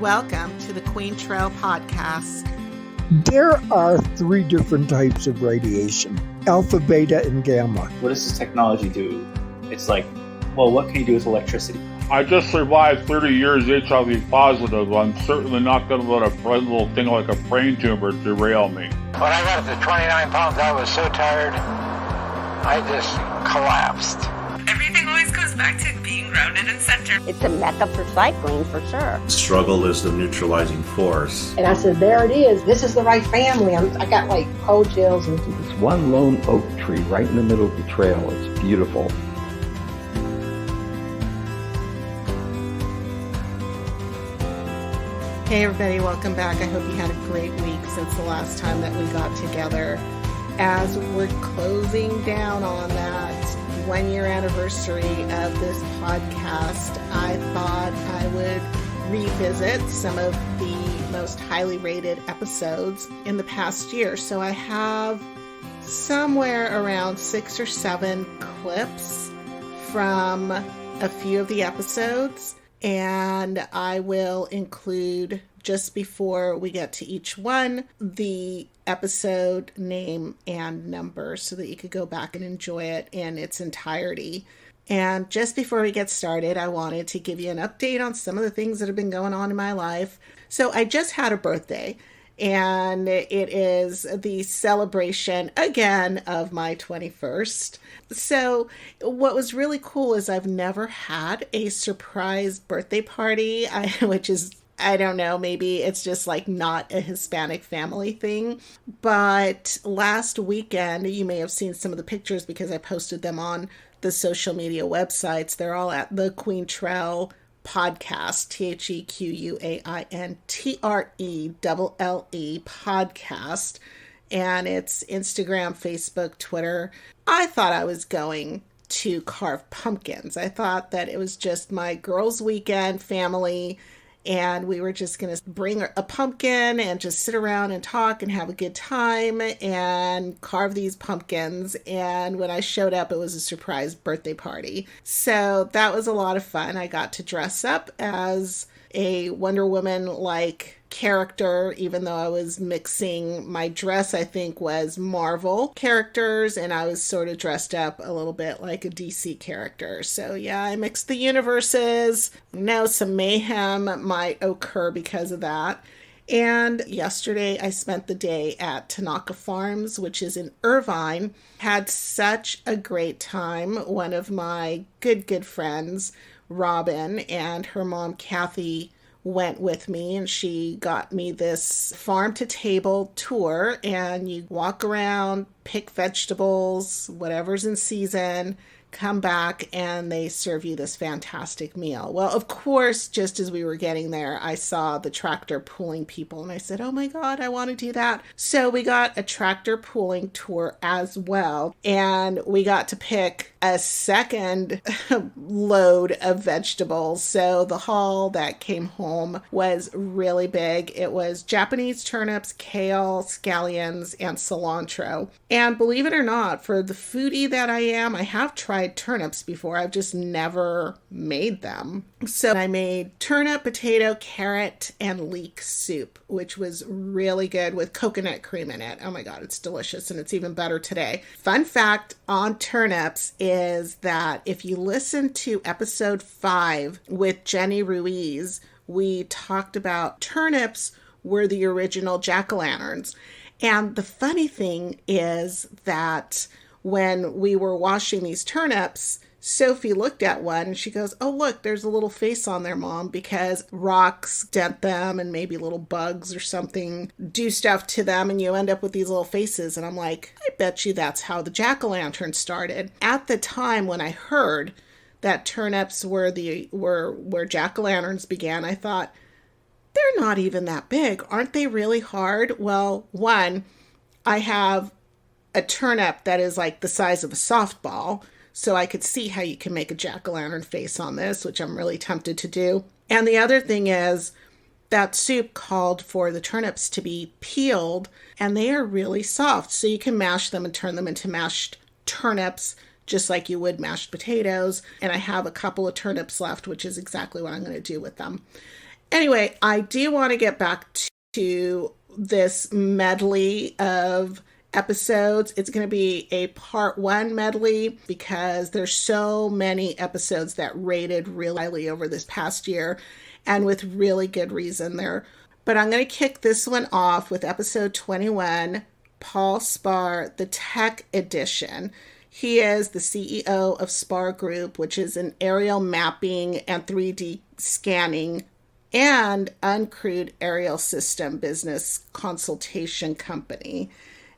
Welcome to the Queen Trail Podcast. There are three different types of radiation: alpha, beta, and gamma. What does this technology do? It's like, well, what can you do with electricity? I just survived 30 years HIV positive. I'm certainly not going to let a little thing like a brain tumor derail me. When I got to 29 pounds, I was so tired, I just collapsed. Everything always goes back to being grounded and centered. It's a mecca for cycling, for sure. Struggle is the neutralizing force. And I said, there it is. This is the right family. I got like cold chills. And it's one lone oak tree right in the middle of the trail. It's beautiful. Hey everybody, welcome back. I hope you had a great week since the last time that we got together. As we're closing down on that 1-year anniversary of this podcast, I thought I would revisit some of the most highly rated episodes in the past year. So I have somewhere around 6 or 7 clips from a few of the episodes, and I will include, just before we get to each one, the episode name and number so that you could go back and enjoy it in its entirety. And just before we get started, I wanted to give you an update on some of the things that have been going on in my life. So I just had a birthday, and it is the celebration again of my 21st. So what was really cool is I've never had a surprise birthday party, which is, I don't know, maybe it's just like not a Hispanic family thing. But last weekend, you may have seen some of the pictures because I posted them on the social media websites. They're all at the Queen Trail Podcast, TheQuaintrelle podcast. And it's Instagram, Facebook, Twitter. I thought I was going to carve pumpkins. I thought that it was just my girls' weekend, family, and we were just going to bring a pumpkin and just sit around and talk and have a good time and carve these pumpkins. And when I showed up, it was a surprise birthday party. So that was a lot of fun. I got to dress up as a Wonder Woman-like character, even though I was mixing my dress, I think, was Marvel characters, and I was sort of dressed up a little bit like a DC character. So yeah, I mixed the universes. Now some mayhem might occur because of that. And yesterday I spent the day at Tanaka Farms, which is in Irvine. Had such a great time. One of my good friends, Robin, and her mom, Kathy, went with me, and she got me this farm to table tour, and you walk around, pick vegetables, whatever's in season, come back, and they serve you this fantastic meal. Well, of course, just as we were getting there, I saw the tractor pulling people, and I said, oh my God, I want to do that. So we got a tractor pulling tour as well, and we got to pick a second load of vegetables. So the haul that came home was really big. It was Japanese turnips, kale, scallions, and cilantro. And believe it or not, for the foodie that I am, I have tried turnips before. I've just never made them. So I made turnip, potato, carrot, and leek soup, which was really good with coconut cream in it. Oh my God, it's delicious, and it's even better today. Fun fact on turnips is that if you listen to episode 5 with Jenny Ruiz, we talked about turnips were the original jack-o'-lanterns. And the funny thing is that when we were washing these turnips, Sophie looked at one and she goes, oh, look, there's a little face on there, Mom, because rocks dent them and maybe little bugs or something do stuff to them, and you end up with these little faces. And I'm like, I bet you that's how the jack-o'-lantern started. At the time when I heard that turnips were where jack-o'-lanterns began, I thought, they're not even that big. Aren't they really hard? Well, one, I have a turnip that is like the size of a softball, so I could see how you can make a jack-o'-lantern face on this, which I'm really tempted to do. And the other thing is that soup called for the turnips to be peeled, and they are really soft. So you can mash them and turn them into mashed turnips, just like you would mashed potatoes. And I have a couple of turnips left, which is exactly what I'm going to do with them. Anyway, I do want to get back to this medley of episodes. It's going to be a part 1 medley because there's so many episodes that rated really highly over this past year, and with really good reason there. But I'm going to kick this one off with episode 21, Paul Spar, the Tech Edition. He is the CEO of Spar Group, which is an aerial mapping and 3D scanning and uncrewed aerial system business consultation company.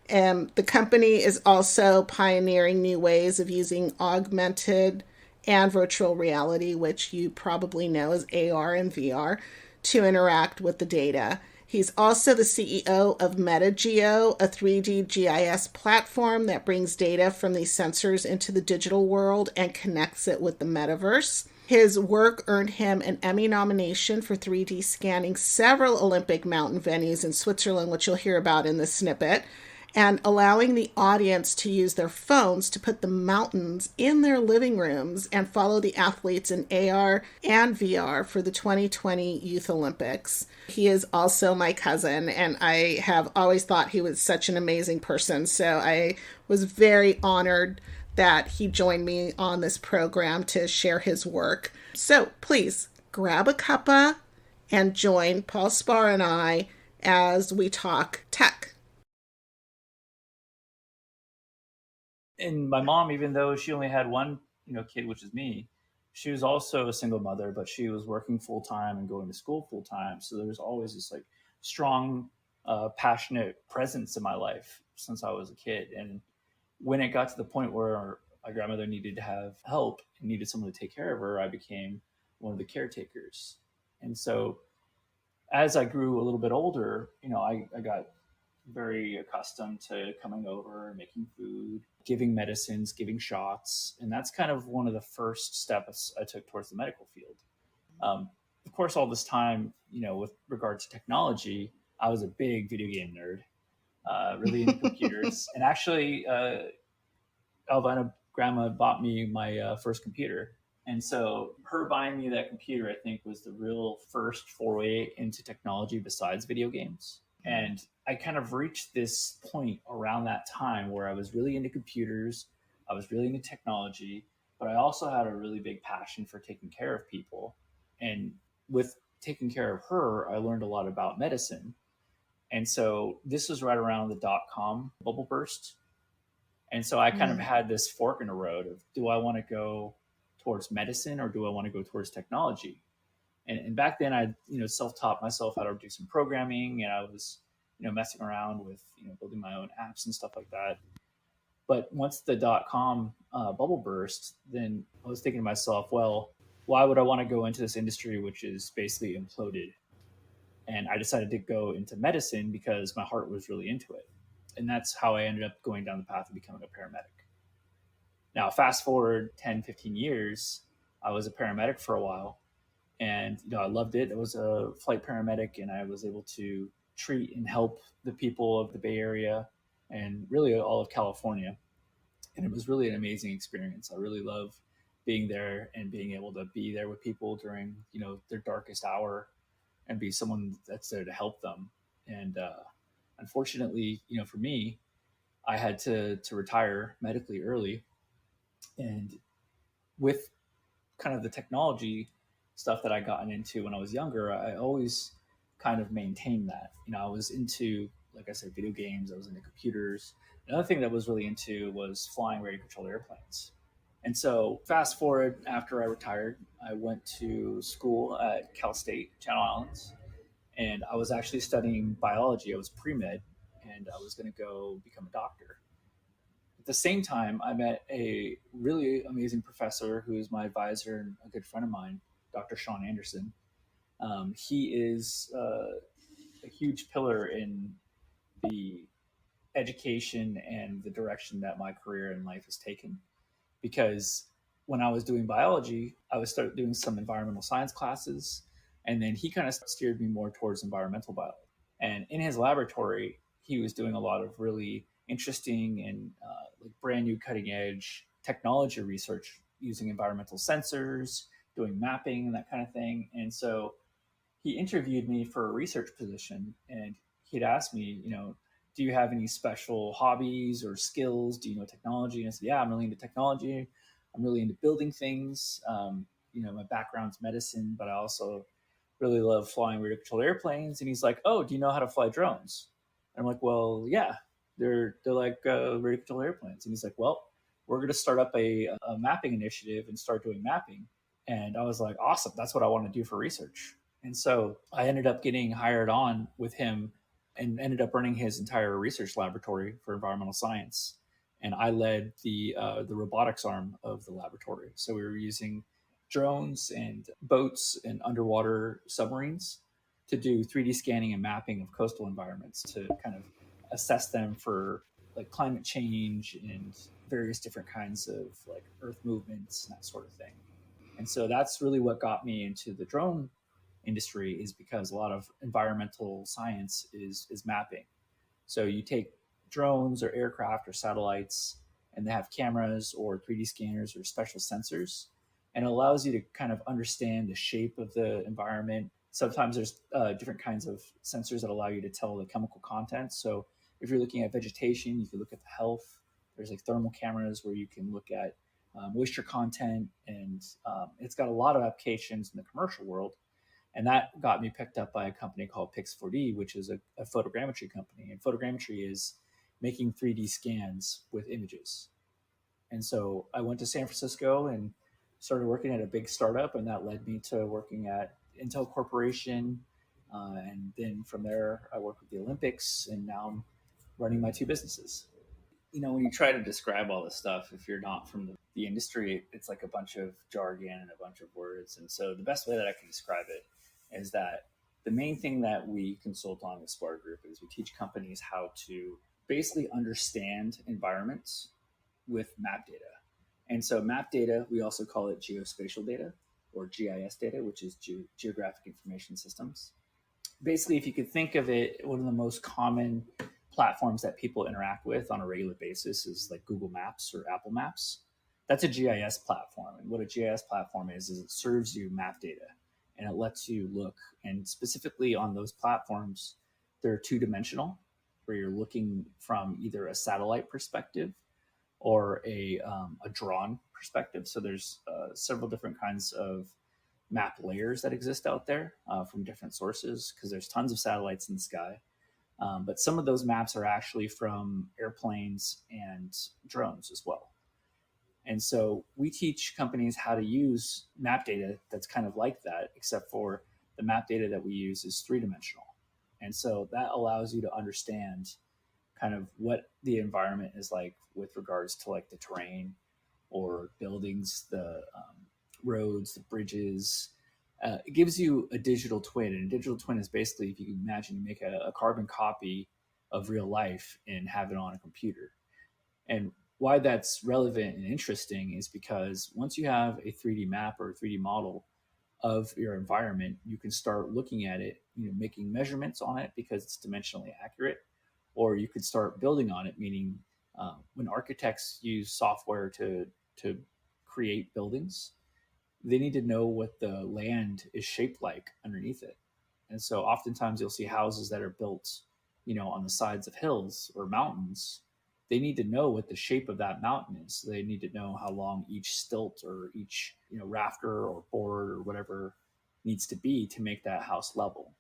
The company is also pioneering new ways of using augmented and virtual reality, which you probably know as AR and VR, to interact with the data. He's also the CEO of MetaGeo, a 3D GIS platform that brings data from these sensors into the digital world and connects it with the metaverse. His work earned him an Emmy nomination for 3D scanning several Olympic mountain venues in Switzerland, which you'll hear about in this snippet, and allowing the audience to use their phones to put the mountains in their living rooms and follow the athletes in AR and VR for the 2020 Youth Olympics. He is also my cousin, and I have always thought he was such an amazing person, so I was very honored that he joined me on this program to share his work. So please grab a cuppa and join Paul Spar and I as we talk tech. And my mom, even though she only had one, kid, which is me, she was also a single mother, but she was working full time and going to school full time. So there was always this like strong, passionate presence in my life since I was a kid. And when it got to the point where my grandmother needed to have help and needed someone to take care of her, I became one of the caretakers. And so as I grew a little bit older, I got very accustomed to coming over, making food, giving medicines, giving shots. And that's kind of one of the first steps I took towards the medical field. Of course, all this time, with regard to technology, I was a big video game nerd, really into computers. And actually, Alvina grandma bought me my first computer. And so her buying me that computer, I think, was the real first foray into technology besides video games. And I kind of reached this point around that time where I was really into computers, I was really into technology, but I also had a really big passion for taking care of people. And with taking care of her, I learned a lot about medicine. And so this was right around the .com bubble burst. And so I kind of had this fork in the road of, do I want to go towards medicine or do I want to go towards technology? And back then I, self-taught myself how to do some programming, and I was, messing around with, building my own apps and stuff like that. But once the .com bubble burst, then I was thinking to myself, well, why would I want to go into this industry, which is basically imploded? And I decided to go into medicine because my heart was really into it. And that's how I ended up going down the path of becoming a paramedic. Now, fast forward 10, 15 years, I was a paramedic for a while. And I loved it. I was a flight paramedic, and I was able to treat and help the people of the Bay Area and really all of California. And it was really an amazing experience. I really love being there and being able to be there with people during, their darkest hour and be someone that's there to help them. And unfortunately, for me, I had to retire medically early. And with kind of the technology stuff that I gotten into when I was younger, I always kind of maintained that. I was into, like I said, video games. I was into computers. Another thing that I was really into was flying radio controlled airplanes. And so fast forward, after I retired, I went to school at Cal State, Channel Islands, and I was actually studying biology. I was pre-med, and I was going to go become a doctor. At the same time, I met a really amazing professor who is my advisor and a good friend of mine, Dr. Sean Anderson. He is a huge pillar in the education and the direction that my career in life has taken. Because when I was doing biology, I was start doing some environmental science classes, and then he kind of steered me more towards environmental biology. And in his laboratory, he was doing a lot of really interesting and like brand new cutting edge technology research using environmental sensors, doing mapping and that kind of thing. And so he interviewed me for a research position, and he'd asked me, do you have any special hobbies or skills? Do you know technology? And I said, yeah, I'm really into technology. I'm really into building things. My background's medicine, but I also really love flying radio controlled airplanes. And he's like, oh, do you know how to fly drones? And I'm like, well, yeah, they're like radio controlled airplanes. And he's like, well, we're going to start up a mapping initiative and start doing mapping. And I was like, awesome, that's what I want to do for research. And so I ended up getting hired on with him and ended up running his entire research laboratory for environmental science. And I led the robotics arm of the laboratory. So we were using drones and boats and underwater submarines to do 3D scanning and mapping of coastal environments to kind of assess them for like climate change and various different kinds of like earth movements and that sort of thing. And so that's really what got me into the drone industry, is because a lot of environmental science is mapping. So you take drones or aircraft or satellites, and they have cameras or 3D scanners or special sensors, and it allows you to kind of understand the shape of the environment. Sometimes there's different kinds of sensors that allow you to tell the chemical content. So if you're looking at vegetation, you can look at the health. There's like thermal cameras where you can look at moisture content, and it's got a lot of applications in the commercial world. And that got me picked up by a company called Pix4D, which is a photogrammetry company. And photogrammetry is making 3D scans with images. And so I went to San Francisco and started working at a big startup, and that led me to working at Intel Corporation. And then from there, I worked with the Olympics, and now I'm running my two businesses. When you try to describe all this stuff, if you're not from the industry, it's like a bunch of jargon and a bunch of words. And so the best way that I can describe it is that the main thing that we consult on with Spark Group is we teach companies how to basically understand environments with map data. And so map data, we also call it geospatial data or GIS data, which is geographic information systems. Basically, if you could think of it, one of the most common platforms that people interact with on a regular basis is like Google Maps or Apple Maps. That's a GIS platform. And what a GIS platform is it serves you map data, and it lets you look. And specifically on those platforms, they're two-dimensional, where you're looking from either a satellite perspective or a drone perspective. So there's several different kinds of map layers that exist out there from different sources, because there's tons of satellites in the sky. But some of those maps are actually from airplanes and drones as well. And so we teach companies how to use map data that's kind of like that, except for the map data that we use is three-dimensional. And so that allows you to understand kind of what the environment is like with regards to like the terrain or buildings, the roads, the bridges. It gives you a digital twin. And a digital twin is basically, if you can imagine, you make a carbon copy of real life and have it on a computer. And why that's relevant and interesting is because once you have a 3D map or a 3D model of your environment, you can start looking at it, making measurements on it because it's dimensionally accurate, or you could start building on it, meaning when architects use software to create buildings, they need to know what the land is shaped like underneath it. And so oftentimes you'll see houses that are built, on the sides of hills or mountains. They need to know what the shape of that mountain is. They need to know how long each stilt or each, rafter or board or whatever needs to be to make that house level.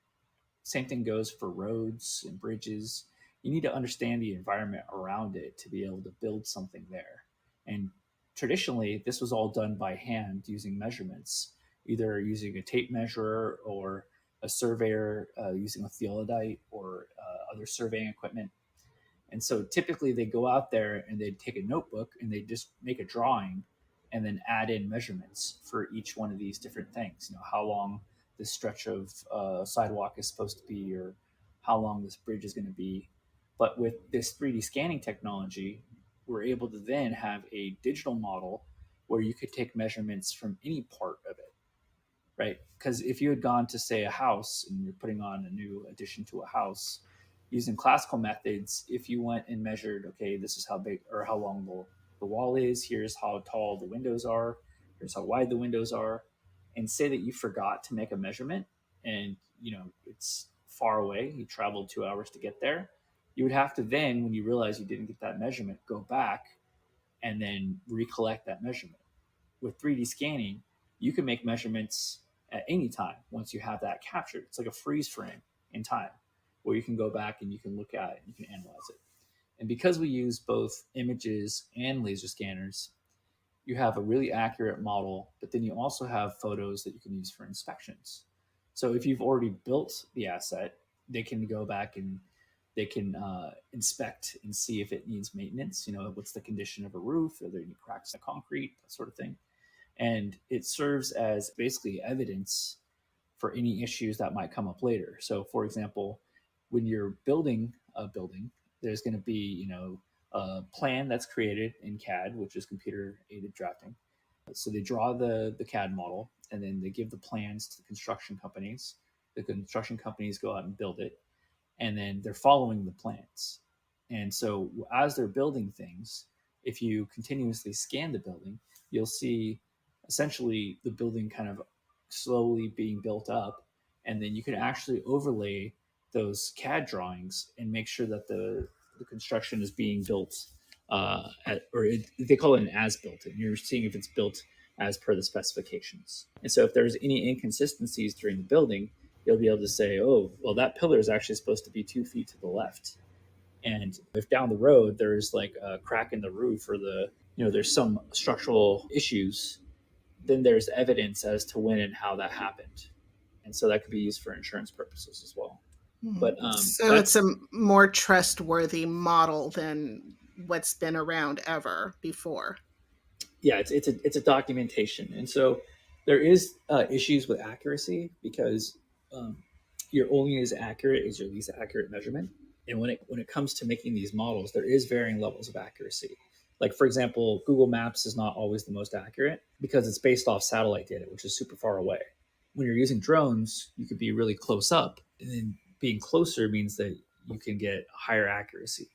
Same thing goes for roads and bridges. You need to understand the environment around it to be able to build something there. And traditionally, this was all done by hand using measurements, either using a tape measure or a surveyor using a theodolite or other surveying equipment. And so typically they go out there and they take a notebook and they just make a drawing and then add in measurements for each one of these different things. How long this stretch of sidewalk is supposed to be, or how long this bridge is going to be. But with this 3D scanning technology, we're able to then have a digital model where you could take measurements from any part of it, right? Because if you had gone to, say, a house and you're putting on a new addition to a house, using classical methods, if you went and measured, okay, this is how big or how long the wall is, here's how tall the windows are, here's how wide the windows are, and say that you forgot to make a measurement and it's far away, you traveled 2 hours to get there, you would have to then, when you realize you didn't get that measurement, go back and then recollect that measurement. With 3D scanning, you can make measurements at any time once you have that captured. It's like a freeze frame in time where you can go back and you can look at it and you can analyze it. And because we use both images and laser scanners, you have a really accurate model, but then you also have photos that you can use for inspections. So if you've already built the asset, they can go back and they can inspect and see if it needs maintenance. What's the condition of a roof? Are there any cracks in the concrete? That sort of thing. And it serves as basically evidence for any issues that might come up later. So, for example, when you're building a building, there's going to be, a plan that's created in CAD, which is computer aided drafting. So they draw the CAD model and then they give the plans to the construction companies. The construction companies go out and build it, and then they're following the plans. And so as they're building things, if you continuously scan the building, you'll see essentially the building kind of slowly being built up. And then you can actually overlay those CAD drawings and make sure that the construction is being built they call it an as-built, and you're seeing if it's built as per the specifications. And so if there's any inconsistencies during the building, you'll be able to say, oh, well, that pillar is actually supposed to be 2 feet to the left. And if down the road there's like a crack in the roof or there's some structural issues, then there's evidence as to when and how that happened. And so that could be used for insurance purposes as well. But so it's a more trustworthy model than what's been around ever before. Yeah, it's a documentation, and so there is issues with accuracy because you're only as accurate as your least accurate measurement. And when it comes to making these models, there is varying levels of accuracy. Like, for example, Google Maps is not always the most accurate because it's based off satellite data, which is super far away. When you're using drones, you could be really close up, and then being closer means that you can get higher accuracy.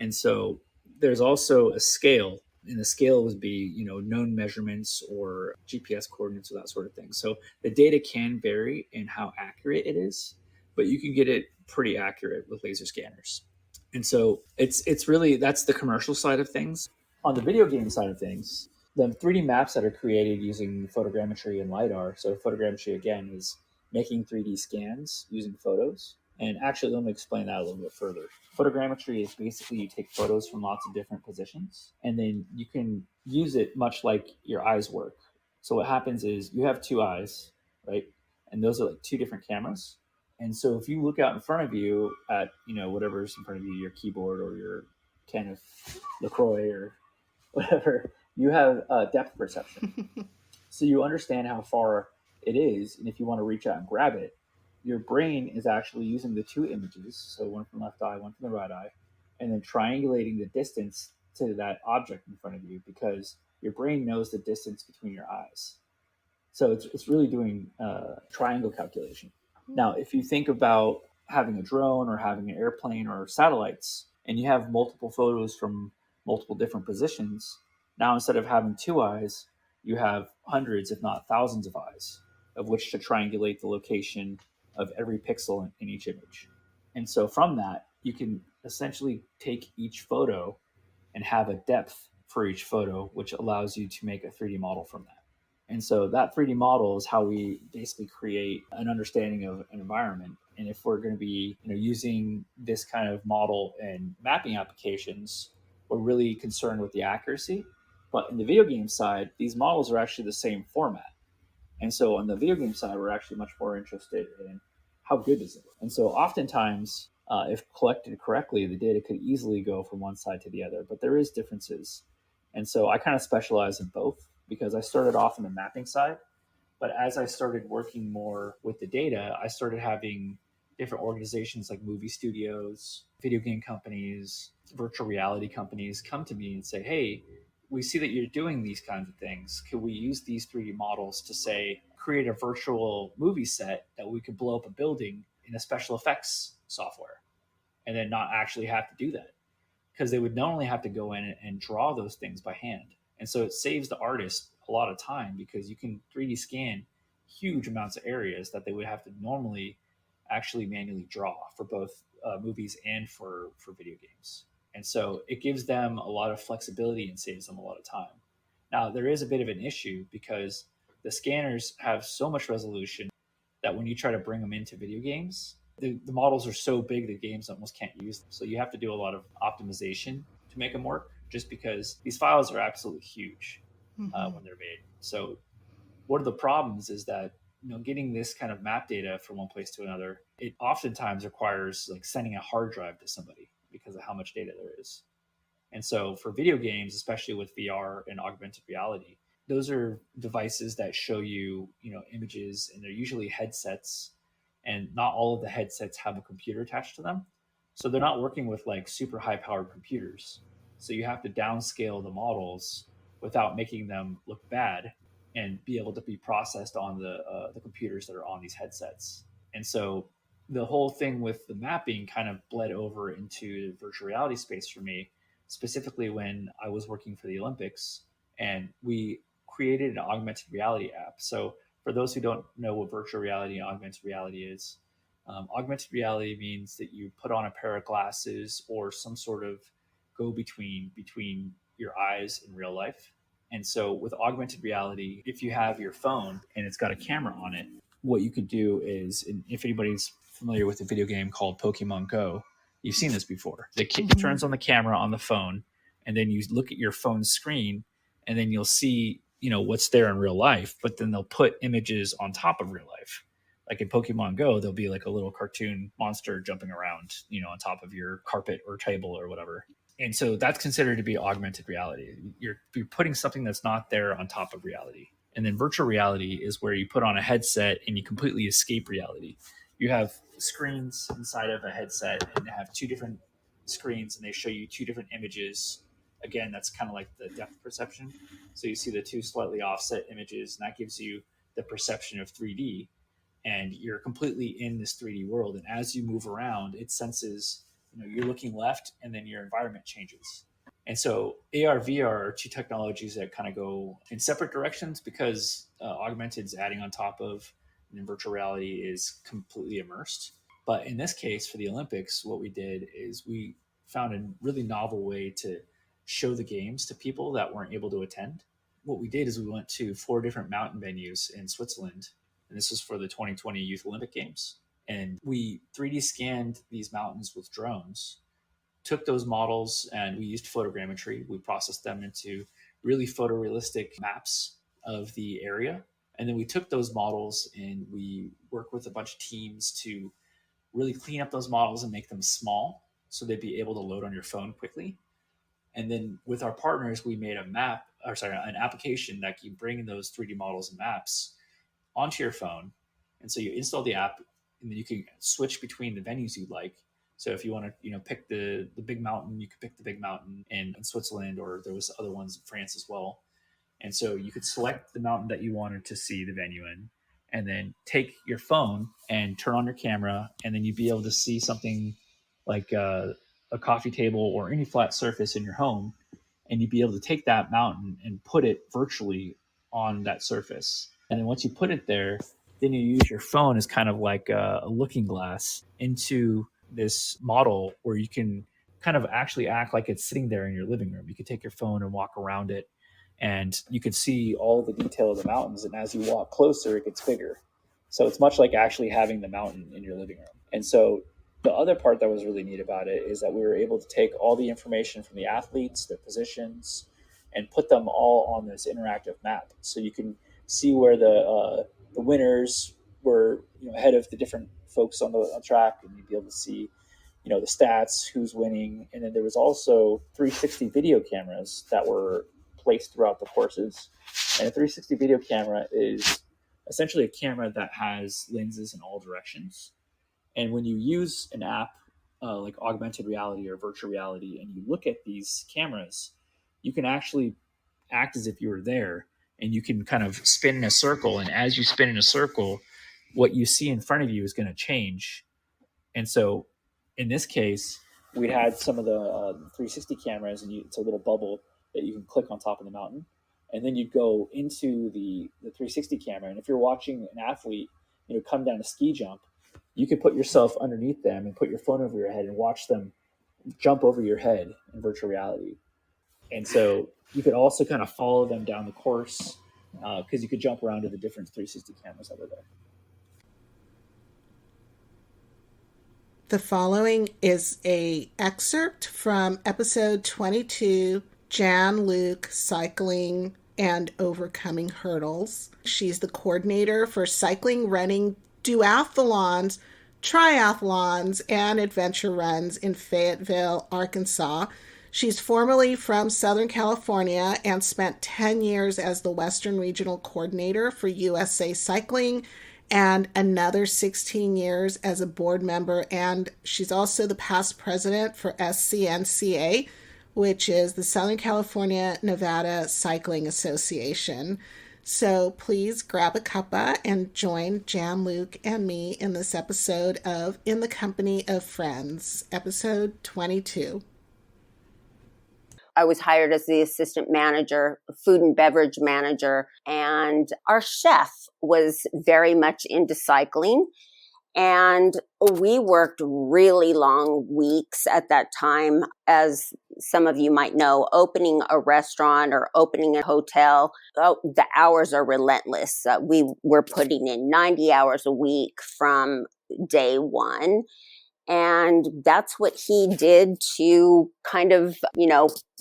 And so there's also a scale, and the scale would be, known measurements or GPS coordinates or that sort of thing. So the data can vary in how accurate it is, but you can get it pretty accurate with laser scanners. And so it's really, that's the commercial side of things. On the video game side of things, the 3D maps that are created using photogrammetry and LiDAR. So photogrammetry, again, is making 3D scans using photos. And actually, let me explain that a little bit further. Photogrammetry is basically you take photos from lots of different positions, and then you can use it much like your eyes work. So what happens is you have 2 eyes, right? And those are like 2 different cameras. And so if you look out in front of you at, whatever's in front of you, your keyboard or your can of LaCroix or whatever, you have depth perception. So you understand how far it is. And if you want to reach out and grab it, your brain is actually using the 2 images, so one from the left eye, one from the right eye, and then triangulating the distance to that object in front of you because your brain knows the distance between your eyes. So it's really doing triangle calculation. Now, if you think about having a drone or having an airplane or satellites, and you have multiple photos from multiple different positions, now instead of having 2 eyes, you have hundreds, if not thousands of eyes of which to triangulate the location of every pixel in each image. And so from that, you can essentially take each photo and have a depth for each photo, which allows you to make a 3D model from that. And so that 3D model is how we basically create an understanding of an environment. And if we're going to be using this kind of model in mapping applications, we're really concerned with the accuracy. But in the video game side, these models are actually the same format. And so on the video game side, we're actually much more interested in how good is it. And so oftentimes, if collected correctly, the data could easily go from one side to the other, but there is differences. And so I kind of specialize in both because I started off in the mapping side, but as I started working more with the data, I started having different organizations like movie studios, video game companies, virtual reality companies come to me and say, hey, we see that you're doing these kinds of things. Could we use these 3D models to, say, create a virtual movie set that we could blow up a building in a special effects software and then not actually have to do that? Because they would not only have to go in and draw those things by hand. And so it saves the artist a lot of time because you can 3D scan huge amounts of areas that they would have to normally actually manually draw for both movies and for video games. And so it gives them a lot of flexibility and saves them a lot of time. Now, there is a bit of an issue because the scanners have so much resolution that when you try to bring them into video games, the models are so big that games almost can't use them. So you have to do a lot of optimization to make them work, just because these files are absolutely huge when they're made. So one of the problems is that getting this kind of map data from one place to another, it oftentimes requires like sending a hard drive to somebody because of how much data there is. And so for video games, especially with VR and augmented reality, those are devices that show you, images, and they're usually headsets, and not all of the headsets have a computer attached to them. So they're not working with like super high powered computers. So you have to downscale the models without making them look bad and be able to be processed on the computers that are on these headsets. And so the whole thing with the mapping kind of bled over into the virtual reality space for me, specifically when I was working for the Olympics, and we created an augmented reality app. So for those who don't know what virtual reality and augmented reality is, augmented reality means that you put on a pair of glasses or some sort of go between your eyes in real life. And so with augmented reality, if you have your phone and it's got a camera on it, what you could do is, if anybody's familiar with a video game called Pokemon Go, you've seen this before. The kid turns on the camera on the phone, and then you look at your phone screen, and then you'll see, what's there in real life, but then they'll put images on top of real life. Like in Pokemon Go, there'll be like a little cartoon monster jumping around, on top of your carpet or table or whatever. And so that's considered to be augmented reality. You're putting something that's not there on top of reality. And then virtual reality is where you put on a headset and you completely escape reality. You have screens inside of a headset, and they have two different screens, and they show you two different images. Again, that's kind of like the depth perception. So you see the two slightly offset images, and that gives you the perception of 3D. And you're completely in this 3D world. And as you move around, it senses, you're looking left, and then your environment changes. And so AR, VR are two technologies that kind of go in separate directions, because augmented is adding on top of, and then virtual reality is completely immersed. But in this case, for the Olympics, what we did is we found a really novel way to show the games to people that weren't able to attend. What we did is we went to 4 different mountain venues in Switzerland, and this was for the 2020 Youth Olympic Games. And we 3D scanned these mountains with drones, took those models, and we used photogrammetry. We processed them into really photorealistic maps of the area. And then we took those models and we worked with a bunch of teams to really clean up those models and make them small so they'd be able to load on your phone quickly. And then with our partners, we made an application that can bring those 3D models and maps onto your phone. And so you install the app, and then you can switch between the venues you'd like. So if you want to, pick the big mountain, you could pick the big mountain in Switzerland, or there was other ones in France as well. And so you could select the mountain that you wanted to see the venue in, and then take your phone and turn on your camera, and then you'd be able to see something like a coffee table or any flat surface in your home, and you'd be able to take that mountain and put it virtually on that surface. And then once you put it there, then you use your phone as kind of like a looking glass into this model, where you can kind of actually act like it's sitting there in your living room. You could take your phone and walk around it, and you could see all the detail of the mountains. And as you walk closer, it gets bigger. So it's much like actually having the mountain in your living room. And so the other part that was really neat about it is that we were able to take all the information from the athletes, their positions, and put them all on this interactive map. So you can see where the winners were, ahead of the different folks on the track, and you'd be able to see, the stats, who's winning. And then there was also 360 video cameras that were placed throughout the courses. And a 360 video camera is essentially a camera that has lenses in all directions. And when you use an app like augmented reality or virtual reality, and you look at these cameras, you can actually act as if you were there, and you can kind of spin in a circle. And as you spin in a circle, what you see in front of you is going to change. And so in this case, we had some of the 360 cameras, and it's a little bubble that you can click on top of the mountain. And then you'd go into the 360 camera. And if you're watching an athlete, come down a ski jump, you could put yourself underneath them and put your phone over your head and watch them jump over your head in virtual reality. And so you could also kind of follow them down the course because you could jump around to the different 360 cameras that are there. The following is a excerpt from episode 22, Jan Luke Cycling and Overcoming Hurdles. She's the coordinator for cycling, running, duathlons, triathlons, and adventure runs in Fayetteville, Arkansas. She's formerly from Southern California and spent 10 years as the Western Regional Coordinator for USA Cycling and another 16 years as a board member. And she's also the past president for SCNCA, which is the Southern California Nevada Cycling Association. So please grab a cuppa and join Jan Luke and me in this episode of In the Company of Friends, episode 22. I was hired as the assistant manager, food and beverage manager, and our chef was very much into cycling. And we worked really long weeks at that time. As some of you might know, opening a restaurant or opening a hotel, the hours are relentless. We were putting in 90 hours a week from day one. And that's what he did to kind of,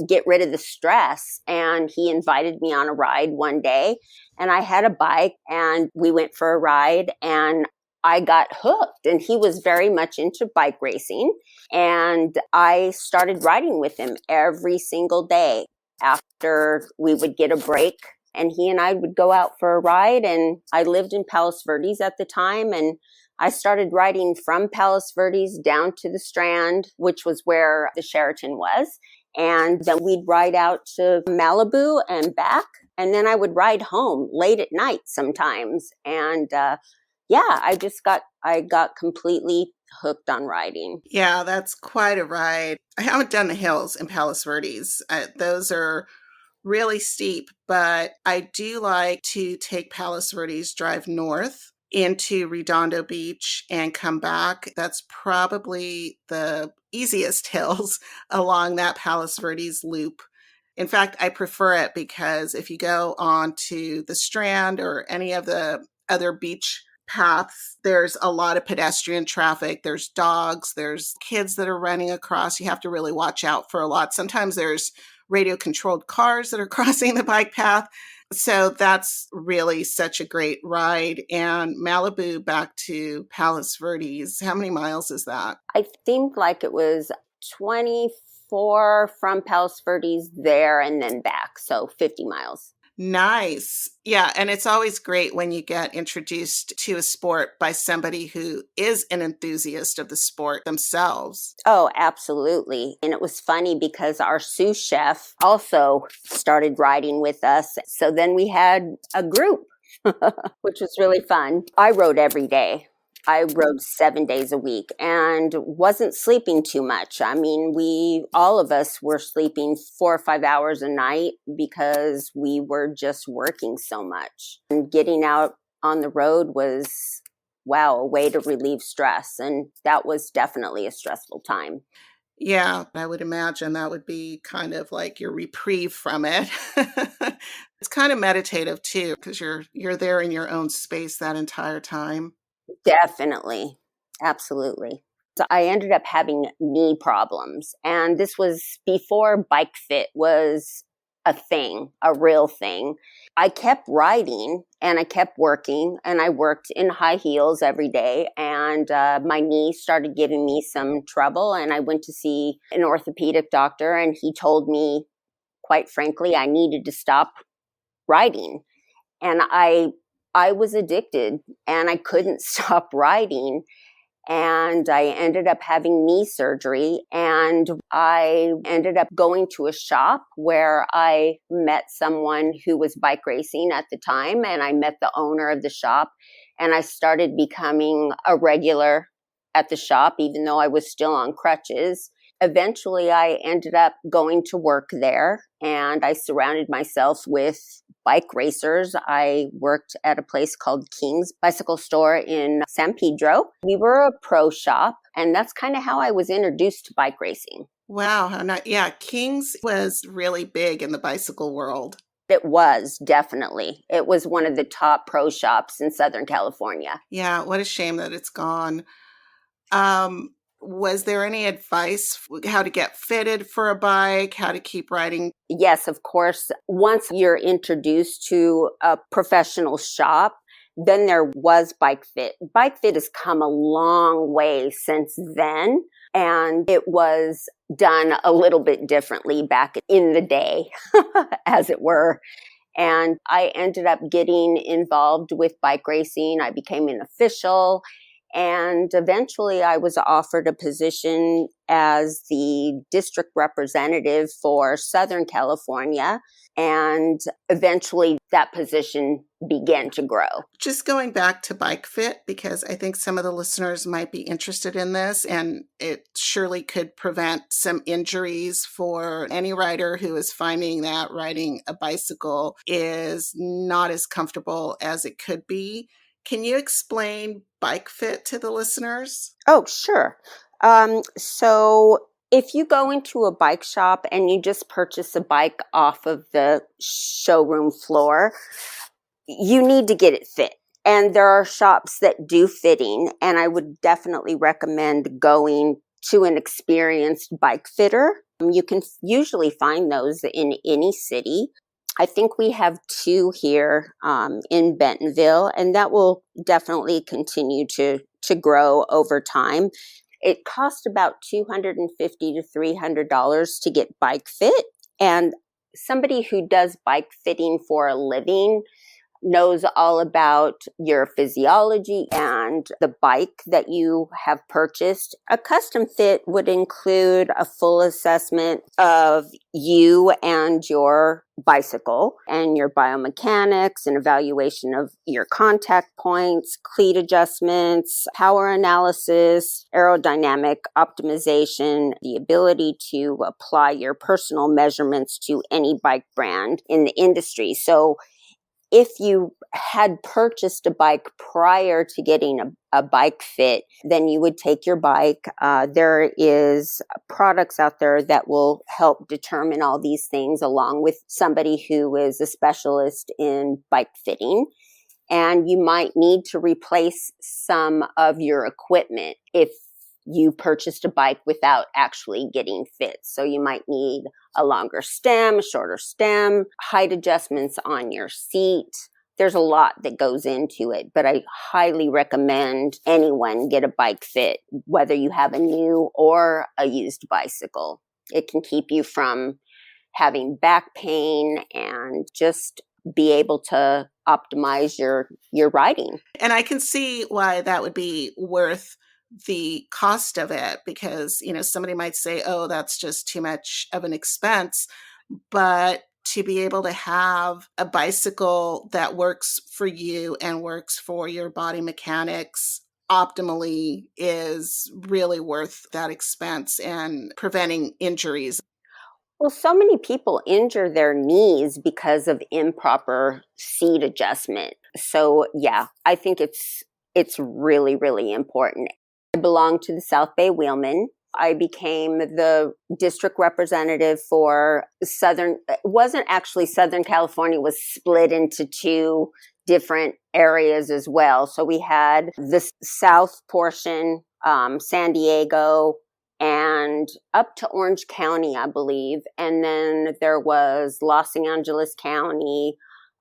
get rid of the stress. And he invited me on a ride one day, and I had a bike and we went for a ride and I got hooked. And he was very much into bike racing. And I started riding with him every single day after we would get a break. And he and I would go out for a ride. And I lived in Palos Verdes at the time. And I started riding from Palos Verdes down to the Strand, which was where the Sheraton was. And then we'd ride out to Malibu and back. And then I would ride home late at night sometimes. And I got completely hooked on riding. Yeah, that's quite a ride. I haven't done the hills in Palos Verdes. Those are really steep, but I do like to take Palos Verdes, drive north into Redondo Beach and come back. That's probably the easiest hills along that Palos Verdes loop. In fact, I prefer it because if you go on to the Strand or any of the other beach paths, there's a lot of pedestrian traffic. There's dogs, there's kids that are running across. You have to really watch out for a lot. Sometimes there's radio controlled cars that are crossing the bike path. So that's really such a great ride. And Malibu back to Palos Verdes, how many miles is that? I think like it was 24 from Palos Verdes there and then back. So 50 miles. Nice. Yeah. And it's always great when you get introduced to a sport by somebody who is an enthusiast of the sport themselves. Oh, absolutely. And it was funny because our sous chef also started riding with us. So then we had a group, which was really fun. I rode every day. I rode 7 days a week and wasn't sleeping too much. I mean, all of us were sleeping 4 or 5 hours a night because we were just working so much. And getting out on the road was, a way to relieve stress. And that was definitely a stressful time. Yeah, I would imagine that would be kind of like your reprieve from it. It's kind of meditative too, because you're there in your own space that entire time. Definitely. Absolutely. So I ended up having knee problems. And this was before Bike Fit was a thing, a real thing. I kept riding and I kept working, and I worked in high heels every day. And my knee started giving me some trouble. And I went to see an orthopedic doctor, and he told me, quite frankly, I needed to stop riding. And I was addicted and I couldn't stop riding. And I ended up having knee surgery, and I ended up going to a shop where I met someone who was bike racing at the time, and I met the owner of the shop, and I started becoming a regular at the shop, even though I was still on crutches. eventually I ended up going to work there, and I surrounded myself with bike racers. I worked at a place called King's Bicycle Store in San Pedro. We were a pro shop, and that's kind of how I was introduced to bike racing. Wow, how nice. Yeah, King's was really big in the bicycle world. It was, definitely. It was one of the top pro shops in Southern California. Yeah, what a shame that it's gone. Was there any advice how to get fitted for a bike, how to keep riding? Yes, of course. Once you're introduced to a professional shop, then there was Bike Fit. Bike Fit has come a long way since then, and it was done a little bit differently back in the day, as it were. And I ended up getting involved with bike racing. I became an official. And eventually I was offered a position as the district representative for Southern California. And eventually that position began to grow. Just going back to Bike Fit, because I think some of the listeners might be interested in this, and it surely could prevent some injuries for any rider who is finding that riding a bicycle is not as comfortable as it could be. Can you explain Bike Fit to the listeners? Oh, sure. So if you go into a bike shop and you just purchase a bike off of the showroom floor, you need to get it fit. And there are shops that do fitting, and I would definitely recommend going to an experienced bike fitter. You can usually find those in any city. I think we have 2 here in Bentonville, and that will definitely continue to grow over time. It costs about $250 to $300 to get bike fit, and somebody who does bike fitting for a living knows all about your physiology and the bike that you have purchased. A custom fit would include a full assessment of you and your bicycle and your biomechanics, an evaluation of your contact points, cleat adjustments, power analysis, aerodynamic optimization, the ability to apply your personal measurements to any bike brand in the industry. If you had purchased a bike prior to getting a bike fit, then you would take your bike. There is products out there that will help determine all these things along with somebody who is a specialist in bike fitting. And you might need to replace some of your equipment if you purchased a bike without actually getting fit. So you might need a longer stem, a shorter stem, height adjustments on your seat. There's a lot that goes into it, but I highly recommend anyone get a bike fit, whether you have a new or a used bicycle. It can keep you from having back pain and just be able to optimize your riding. And I can see why that would be worth the cost of it, because, somebody might say, oh, that's just too much of an expense. But to be able to have a bicycle that works for you and works for your body mechanics optimally is really worth that expense and preventing injuries. Well, so many people injure their knees because of improper seat adjustment. So yeah, I think it's really, really important. I belong to the South Bay Wheelmen. I became the district representative for it wasn't actually Southern California, was split into 2 different areas as well. So we had the south portion, San Diego, and up to Orange County, I believe. And then there was Los Angeles County,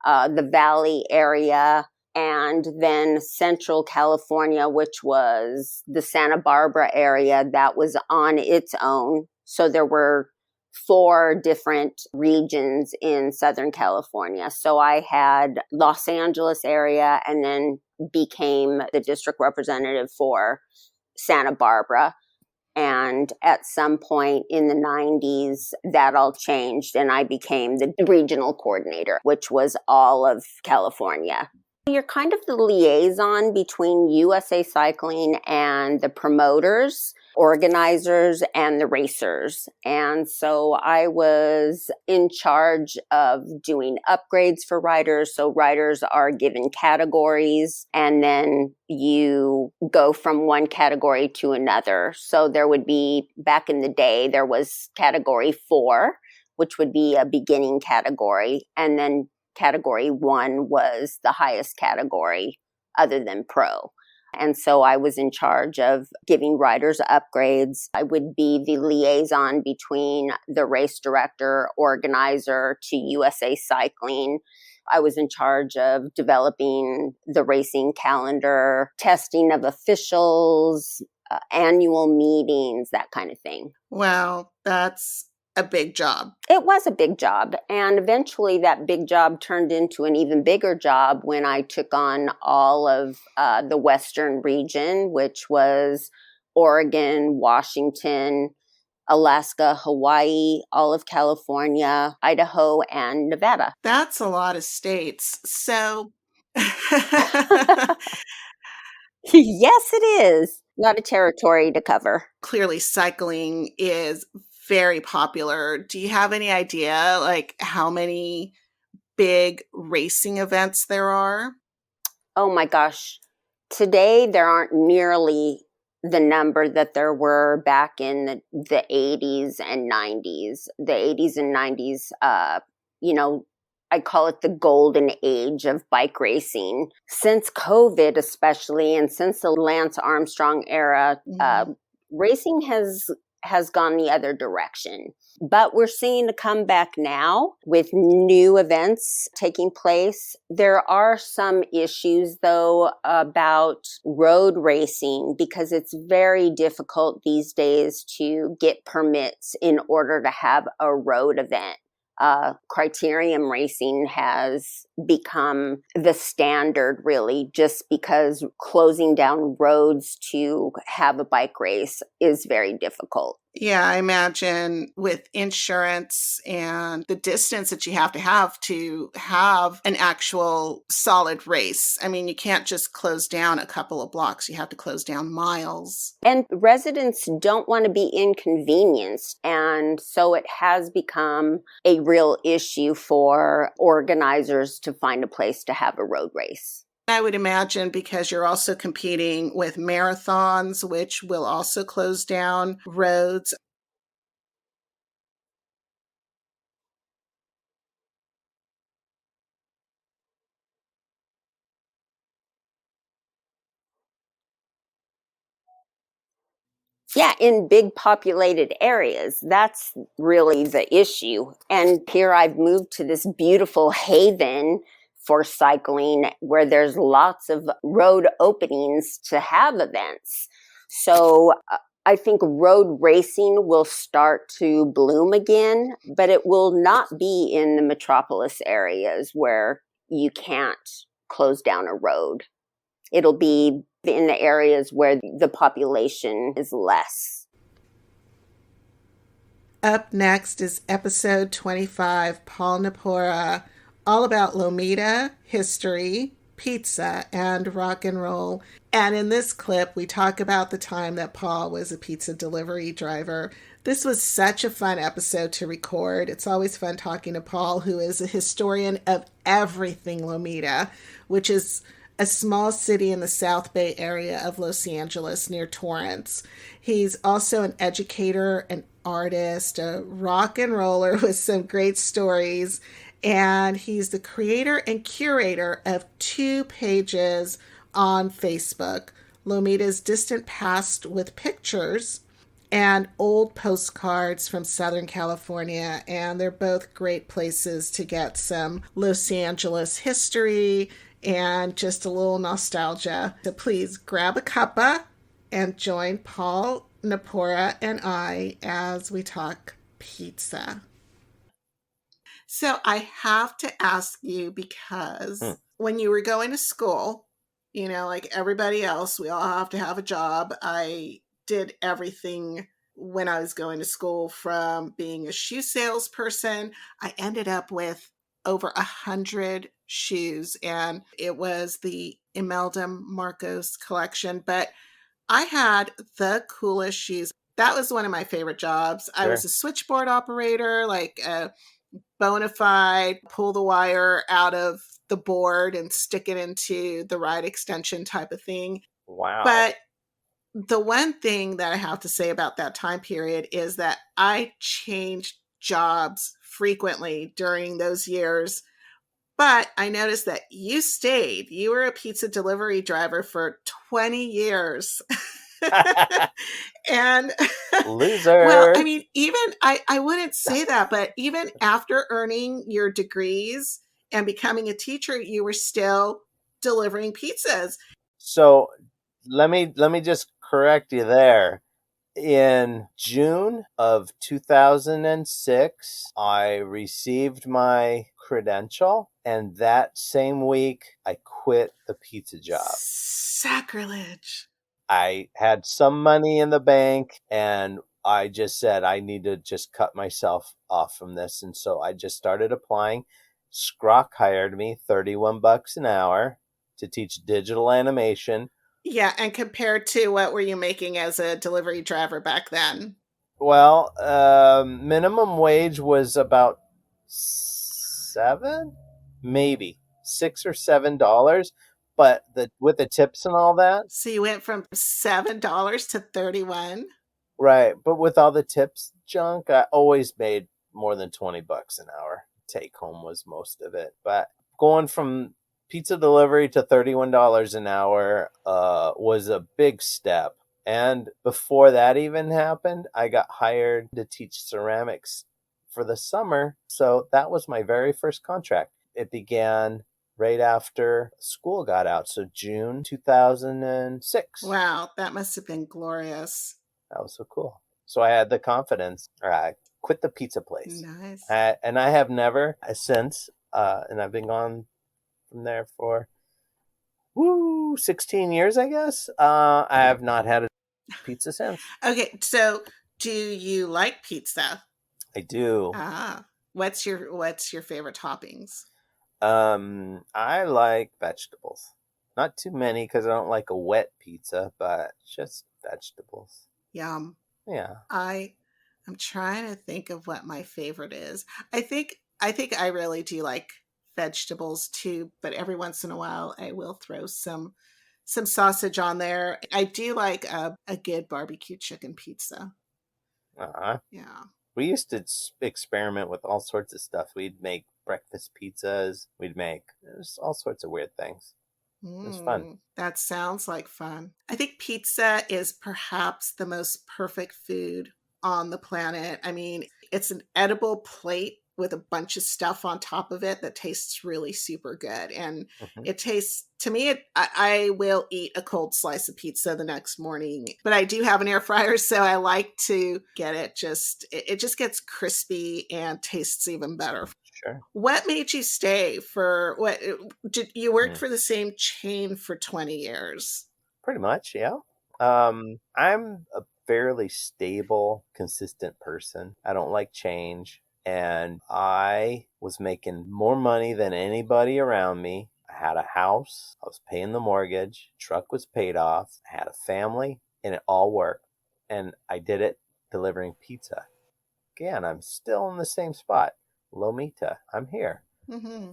the Valley area, and then Central California, which was the Santa Barbara area that was on its own. So there were 4 different regions in Southern California. So I had Los Angeles area and then became the district representative for Santa Barbara. And at some point in the 90s, that all changed and I became the regional coordinator, which was all of California. You're kind of the liaison between USA Cycling and the promoters. organizers and the racers. And so I was in charge of doing upgrades for riders. So riders are given categories and then you go from one category to another. So there would be, back in the day, there was category 4, which would be a beginning category. And then category 1 was the highest category other than pro. And so I was in charge of giving riders upgrades. I would be the liaison between the race director, organizer to USA Cycling. I was in charge of developing the racing calendar, testing of officials, annual meetings, that kind of thing. Wow, that's a big job. It was a big job. And eventually that big job turned into an even bigger job when I took on all of the Western region, which was Oregon, Washington, Alaska, Hawaii, all of California, Idaho, and Nevada. That's a lot of states. So yes, it is. A lot of territory to cover. Clearly, cycling is very popular. Do you have any idea, like, how many big racing events there are? Oh my gosh. Today, there aren't nearly the number that there were back in the 80s and 90s. The 80s and 90s, I call it the golden age of bike racing. Since COVID, especially, and since the Lance Armstrong era, racing has gone the other direction. But we're seeing a comeback now with new events taking place. There are some issues, though, about road racing because it's very difficult these days to get permits in order to have a road event. Criterium racing has become the standard, really, just because closing down roads to have a bike race is very difficult. Yeah, I imagine with insurance and the distance that you have to have an actual solid race. I mean, you can't just close down a couple of blocks. You have to close down miles. And residents don't want to be inconvenienced. And so it has become a real issue for organizers to find a place to have a road race. I would imagine because you're also competing with marathons, which will also close down roads. Yeah, in big populated areas, that's really the issue. And here I've moved to this beautiful haven for cycling where there's lots of road openings to have events. So I think road racing will start to bloom again, but it will not be in the metropolis areas where you can't close down a road. It'll be in the areas where the population is less. Up next is episode 25, Paul Napora, all about Lomita, history, pizza, and rock and roll. And in this clip, we talk about the time that Paul was a pizza delivery driver. This was such a fun episode to record. It's always fun talking to Paul, who is a historian of everything Lomita, which is a small city in the South Bay area of Los Angeles near Torrance. He's also an educator, an artist, a rock and roller with some great stories, and he's the creator and curator of 2 pages on Facebook, Lomita's Distant Past with Pictures and old postcards from Southern California, and they're both great places to get some Los Angeles history and just a little nostalgia. So please grab a cuppa and join Paul Napora and I as we talk pizza. So I have to ask you, because when you were going to school, like everybody else, we all have to have a job. I did everything when I was going to school, from being a shoe salesperson. I ended up with over 100 shoes, and it was the Imelda Marcos collection. But I had the coolest shoes. That was one of my favorite jobs. I was a switchboard operator, like a bona fide, pull the wire out of the board and stick it into the ride extension type of thing. Wow. But the one thing that I have to say about that time period is that I changed jobs frequently during those years. But I noticed that you stayed. You were a pizza delivery driver for 20 years. And loser. Well, I mean, even I wouldn't say that, but even after earning your degrees and becoming a teacher, you were still delivering pizzas. So let me just correct you there. In June of 2006, I received my credential, and that same week I quit the pizza job. Sacrilege. I had some money in the bank, and I just said I need to just cut myself off from this. And so I just started applying. Skrock hired me $31 an hour to teach digital animation. Yeah, and compared to what were you making as a delivery driver back then? Well, minimum wage was about maybe $6 or $7, but with the tips and all that. So you went from $7 to 31. Right, but with all the tips junk, I always made more than $20 an hour. Take home was most of it, but going from pizza delivery to $31 an hour was a big step. And before that even happened, I got hired to teach ceramics for the summer. So that was my very first contract. It began right after school got out. So June 2006. Wow, that must have been glorious. That was so cool. So I had the confidence. I quit the pizza place. Nice. And I have never since, and I've been gone from there for 16 years, I guess. I have not had a pizza since. Okay, so do you like pizza? I do. What's your favorite toppings? I like vegetables. Not too many because I don't like a wet pizza, but just vegetables. Yum. Yeah. I'm trying to think of what my favorite is. I think I really do like vegetables too, but every once in a while I will throw some sausage on there. I do like a good barbecue chicken pizza. Yeah. We used to experiment with all sorts of stuff. We'd make breakfast pizzas. There's all sorts of weird things. It was fun. That sounds like fun. I think pizza is perhaps the most perfect food on the planet. I mean, it's an edible plate with a bunch of stuff on top of it that tastes really super good. And it tastes, to me, I will eat a cold slice of pizza the next morning. But I do have an air fryer, so I like to get it just gets crispy and tastes even better. Sure. What made you stay for you worked for the same chain for 20 years? Pretty much, yeah. I'm a fairly stable, consistent person. I don't like change. And I was making more money than anybody around me. I had a house. I was paying the mortgage. Truck was paid off. I had a family, and it all worked. And I did it delivering pizza. Again, I'm still in the same spot. Lomita, I'm here.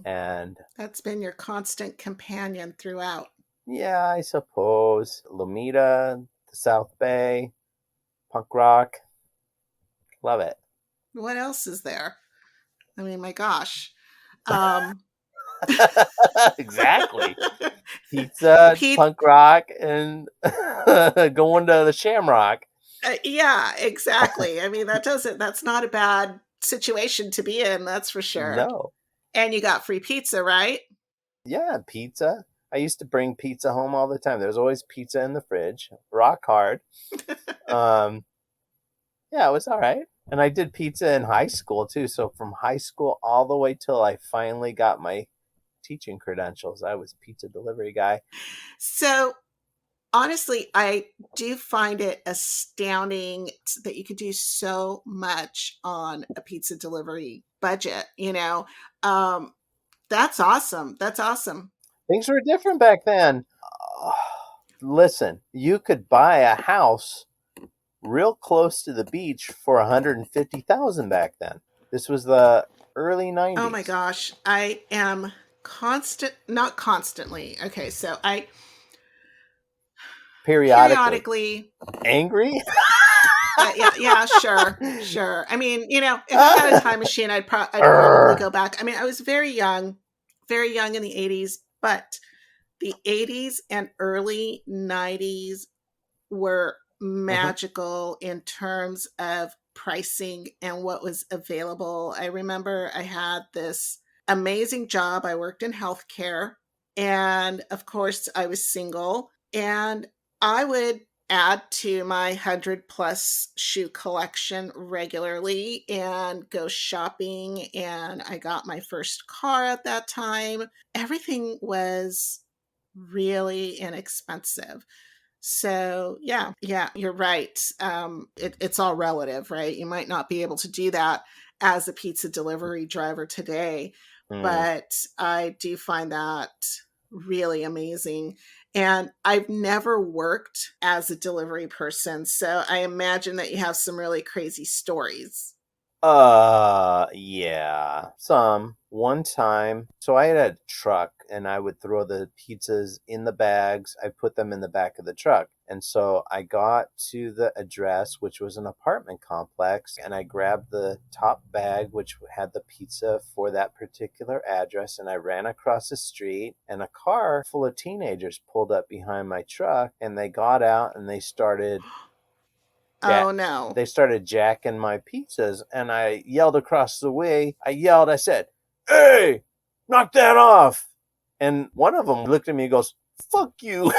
And that's been your constant companion throughout. Yeah, I suppose. Lomita, the South Bay, punk rock. Love it. What else is there? I mean, my gosh. Exactly. Pizza, punk rock, and going to the Shamrock. Yeah, exactly. I mean, that's not a bad situation to be in, that's for sure. No. And you got free pizza, right? Yeah, pizza. I used to bring pizza home all the time. There's always pizza in the fridge. Rock hard. Yeah, it was all right. And I did pizza in high school too. So from high school all the way till I finally got my teaching credentials, I was a pizza delivery guy. So honestly, I do find it astounding that you could do so much on a pizza delivery budget, That's awesome. That's awesome. Things were different back then. Listen, you could buy a house real close to the beach for $150,000 back then. This was the early 90s. Oh my gosh, I am not constantly. Okay, so I periodically angry. Yeah, sure. I mean, if I had a time machine, I'd probably go back. I mean, I was very young in the 80s, but the 80s and early 90s were magical in terms of pricing and what was available. I remember I had this amazing job. I worked in healthcare, and of course, I was single, and I would add to my 100+ shoe collection regularly and go shopping. And I got my first car at that time. Everything was really inexpensive. So yeah, you're right. It's all relative, right? You might not be able to do that as a pizza delivery driver today, but I do find that really amazing. And I've never worked as a delivery person, so I imagine that you have some really crazy stories. Yeah, some. One time, so I had a truck and I would throw the pizzas in the bags. I put them in the back of the truck. And so I got to the address, which was an apartment complex, and I grabbed the top bag, which had the pizza for that particular address. And I ran across the street, and a car full of teenagers pulled up behind my truck, and they got out and they started Oh no. They started jacking my pizzas, and I yelled across the way. I said, "Hey, knock that off." And one of them looked at me and goes, "Fuck you."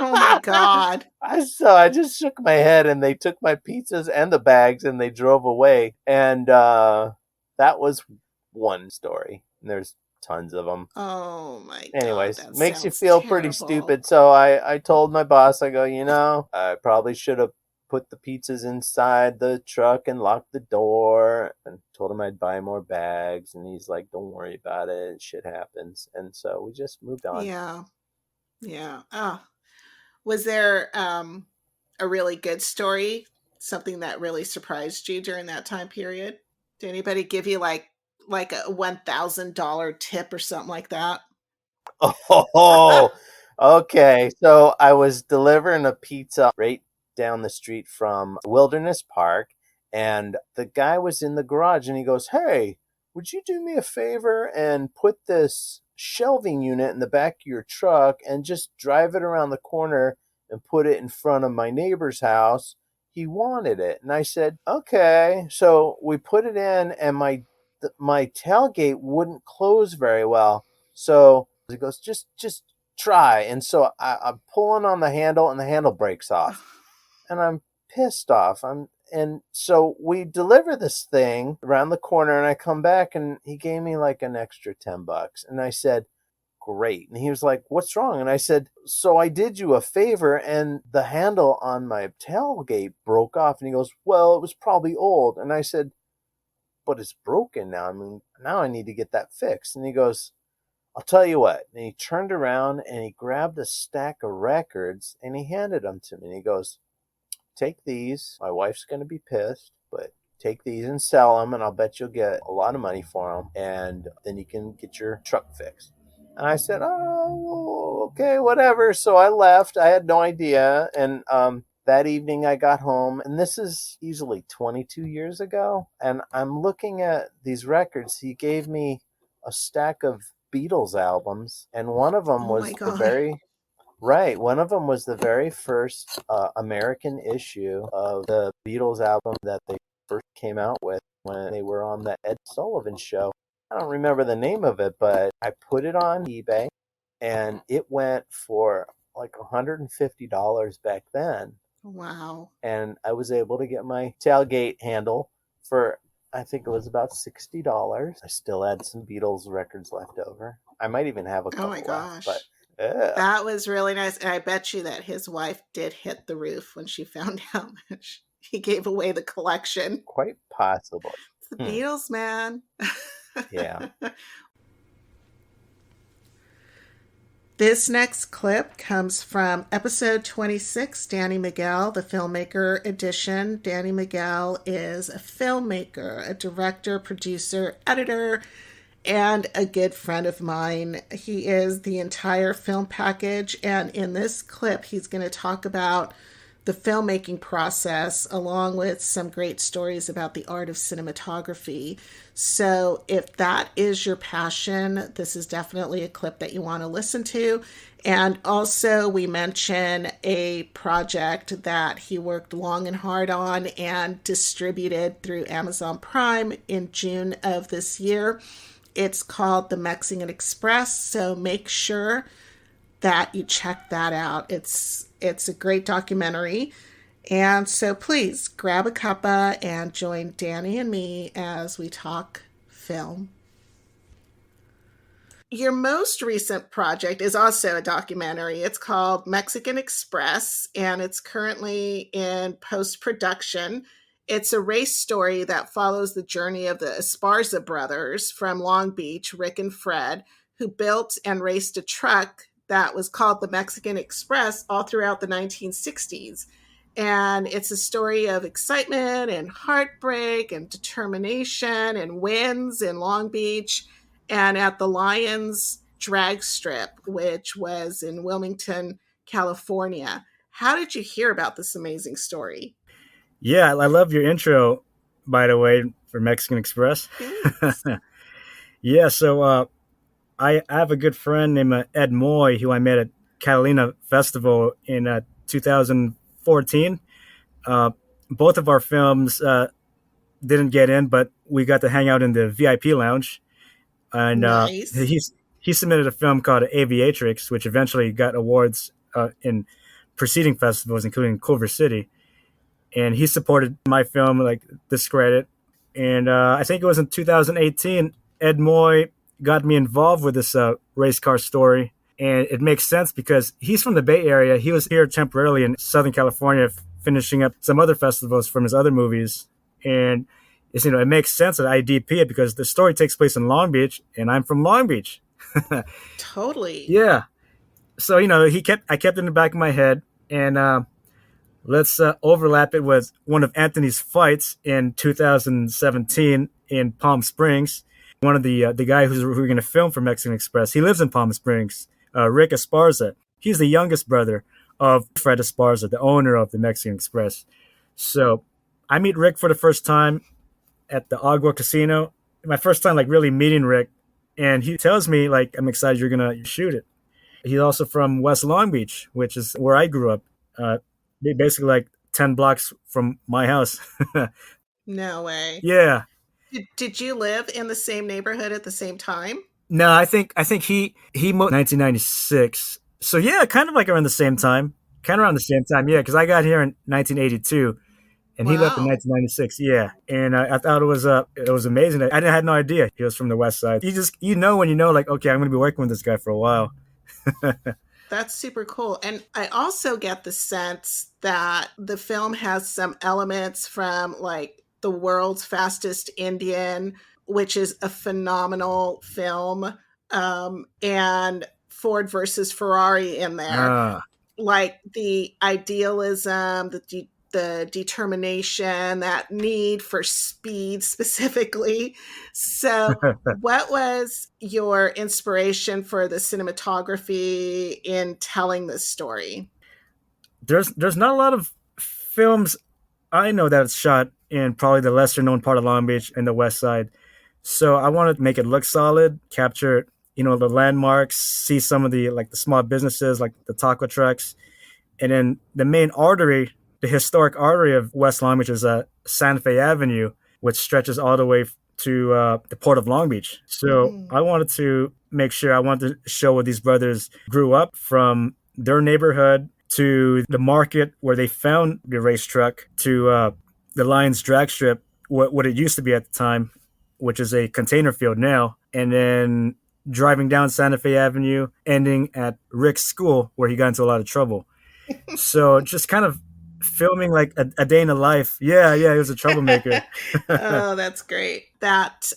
Oh my God. So I just shook my head, and they took my pizzas and the bags and they drove away. And that was one story. And there's tons of them. Oh my God. Anyways, makes you feel terrible. pretty stupid. So I told my boss, I go, I probably should have put the pizzas inside the truck and locked the door, and told him I'd buy more bags. And he's like, "Don't worry about it. Shit happens." And so we just moved on. Yeah. Was there a really good story? Something that really surprised you during that time period? Did anybody give you like a $1,000 tip or something like that? Oh, okay. So I was delivering a pizza right down the street from Wilderness Park, and the guy was in the garage, and he goes, "Hey, would you do me a favor and put this shelving unit in the back of your truck and just drive it around the corner and put it in front of my neighbor's house? He wanted it." And I said, "Okay." So we put it in, and my tailgate wouldn't close very well. So he goes, just try. And so I'm pulling on the handle, and the handle breaks off, and I'm pissed off. And so we deliver this thing around the corner, and I come back, and he gave me like an extra $10. And I said, "Great." And he was like, "What's wrong?" And I said, "So I did you a favor, and the handle on my tailgate broke off." And he goes, "Well, it was probably old." And I said, "But it's broken now. I mean, now I need to get that fixed." And he goes, "I'll tell you what." And he turned around, and he grabbed a stack of records, and he handed them to me. And he goes, "Take these. My wife's going to be pissed, but take these and sell them, and I'll bet you'll get a lot of money for them, and then you can get your truck fixed." And I said, "Oh, okay, whatever." So I left. I had no idea. And that evening I got home, and this is easily 22 years ago, and I'm looking at these records. He gave me a stack of Beatles albums, and one of them was the very first American issue of the Beatles album that they first came out with when they were on the Ed Sullivan Show. I don't remember the name of it, but I put it on eBay, and it went for like $150 back then. Wow. And I was able to get my tailgate handle for, I think it was about $60. I still had some Beatles records left over. I might even have a couple Oh my gosh. left, but that was really nice. And I bet you that his wife did hit the roof when she found out he gave away the collection. Quite possible. It's the Beatles, man. Yeah. This next clip comes from episode 26, Danny Miguel, the filmmaker edition. Danny Miguel is a filmmaker, a director, producer, editor, and a good friend of mine. He is the entire film package, and in this clip, he's going to talk about the filmmaking process along with some great stories about the art of cinematography. So if that is your passion, this is definitely a clip that you want to listen to. And also we mention a project that he worked long and hard on and distributed through Amazon Prime in June of this year. It's called The Mexican Express, so make sure that you check that out. It's a great documentary. And so please grab a cuppa and join Danny and me as we talk film. Your most recent project is also a documentary. It's called Mexican Express, and it's currently in post-production. It's a race story that follows the journey of the Esparza brothers from Long Beach, Rick and Fred, who built and raced a truck that was called the Mexican Express all throughout the 1960s. And it's a story of excitement and heartbreak and determination and wins in Long Beach and at the Lions drag strip, which was in Wilmington, California. How did you hear about this amazing story? Yeah, I love your intro, by the way, for Mexican Express. Yeah, so I have a good friend named Ed Moy, who I met at Catalina Festival in 2014. Both of our films didn't get in, but we got to hang out in the VIP lounge. And nice. He submitted a film called Aviatrix, which eventually got awards in preceding festivals, including Culver City. And he supported my film, like Discredit. And I think it was in 2018, Ed Moy got me involved with this race car story. And it makes sense because he's from the Bay Area. He was here temporarily in Southern California, finishing up some other festivals from his other movies. And it's, it makes sense that I DP it because the story takes place in Long Beach, and I'm from Long Beach. Totally. Yeah. So, I kept it in the back of my head, and let's overlap it with one of Anthony's fights in 2017 in Palm Springs. One of the guy who we're going to film for Mexican Express, he lives in Palm Springs, Rick Esparza. He's the youngest brother of Fred Esparza, the owner of the Mexican Express. So I meet Rick for the first time at the Agua Casino. My first time, really meeting Rick. And he tells me, I'm excited you're going to shoot it. He's also from West Long Beach, which is where I grew up. Basically 10 blocks from my house. No way. Yeah. Did you live in the same neighborhood at the same time? No, I think he moved in 1996. So yeah, kind of around the same time. Yeah, because I got here in 1982, and he left in 1996. Yeah, and I thought it was amazing. I had no idea he was from the West Side. You just when you know, okay, I'm going to be working with this guy for a while. That's super cool. And I also get the sense that the film has some elements from The World's Fastest Indian, which is a phenomenal film, and Ford versus Ferrari in there. The idealism, the determination, that need for speed specifically. So what was your inspiration for the cinematography in telling this story? There's not a lot of films I know that it's shot in probably the lesser known part of Long Beach and the West Side. So I wanted to make it look solid, capture, the landmarks, see some of the the small businesses, like the taco trucks. And then the main artery, the historic artery of West Long Beach is Santa Fe Avenue, which stretches all the way to the Port of Long Beach. So I wanted to make sure, I wanted to show where these brothers grew up, from their neighborhood to the market where they found the race truck, to the Lions drag strip, what it used to be at the time, which is a container field now, and then driving down Santa Fe Avenue, ending at Rick's school, where he got into a lot of trouble. So just kind of filming a day in the life. Yeah, he was a troublemaker. Oh, that's great. That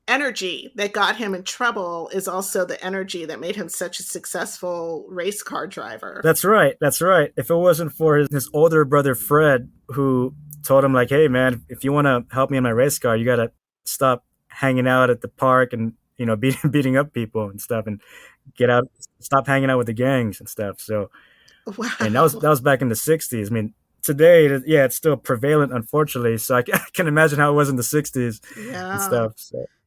energy that got him in trouble is also the energy that made him such a successful race car driver. That's right. That's right. If it wasn't for his older brother, Fred, who told him, like, hey, man, if you want to help me in my race car, you got to stop hanging out at the park and, beating up people and stuff, and get out, stop hanging out with the gangs and stuff. So, wow. And that was back in the 60s. I mean, today, it's still prevalent, unfortunately. So I can imagine how it was in the 60s and stuff.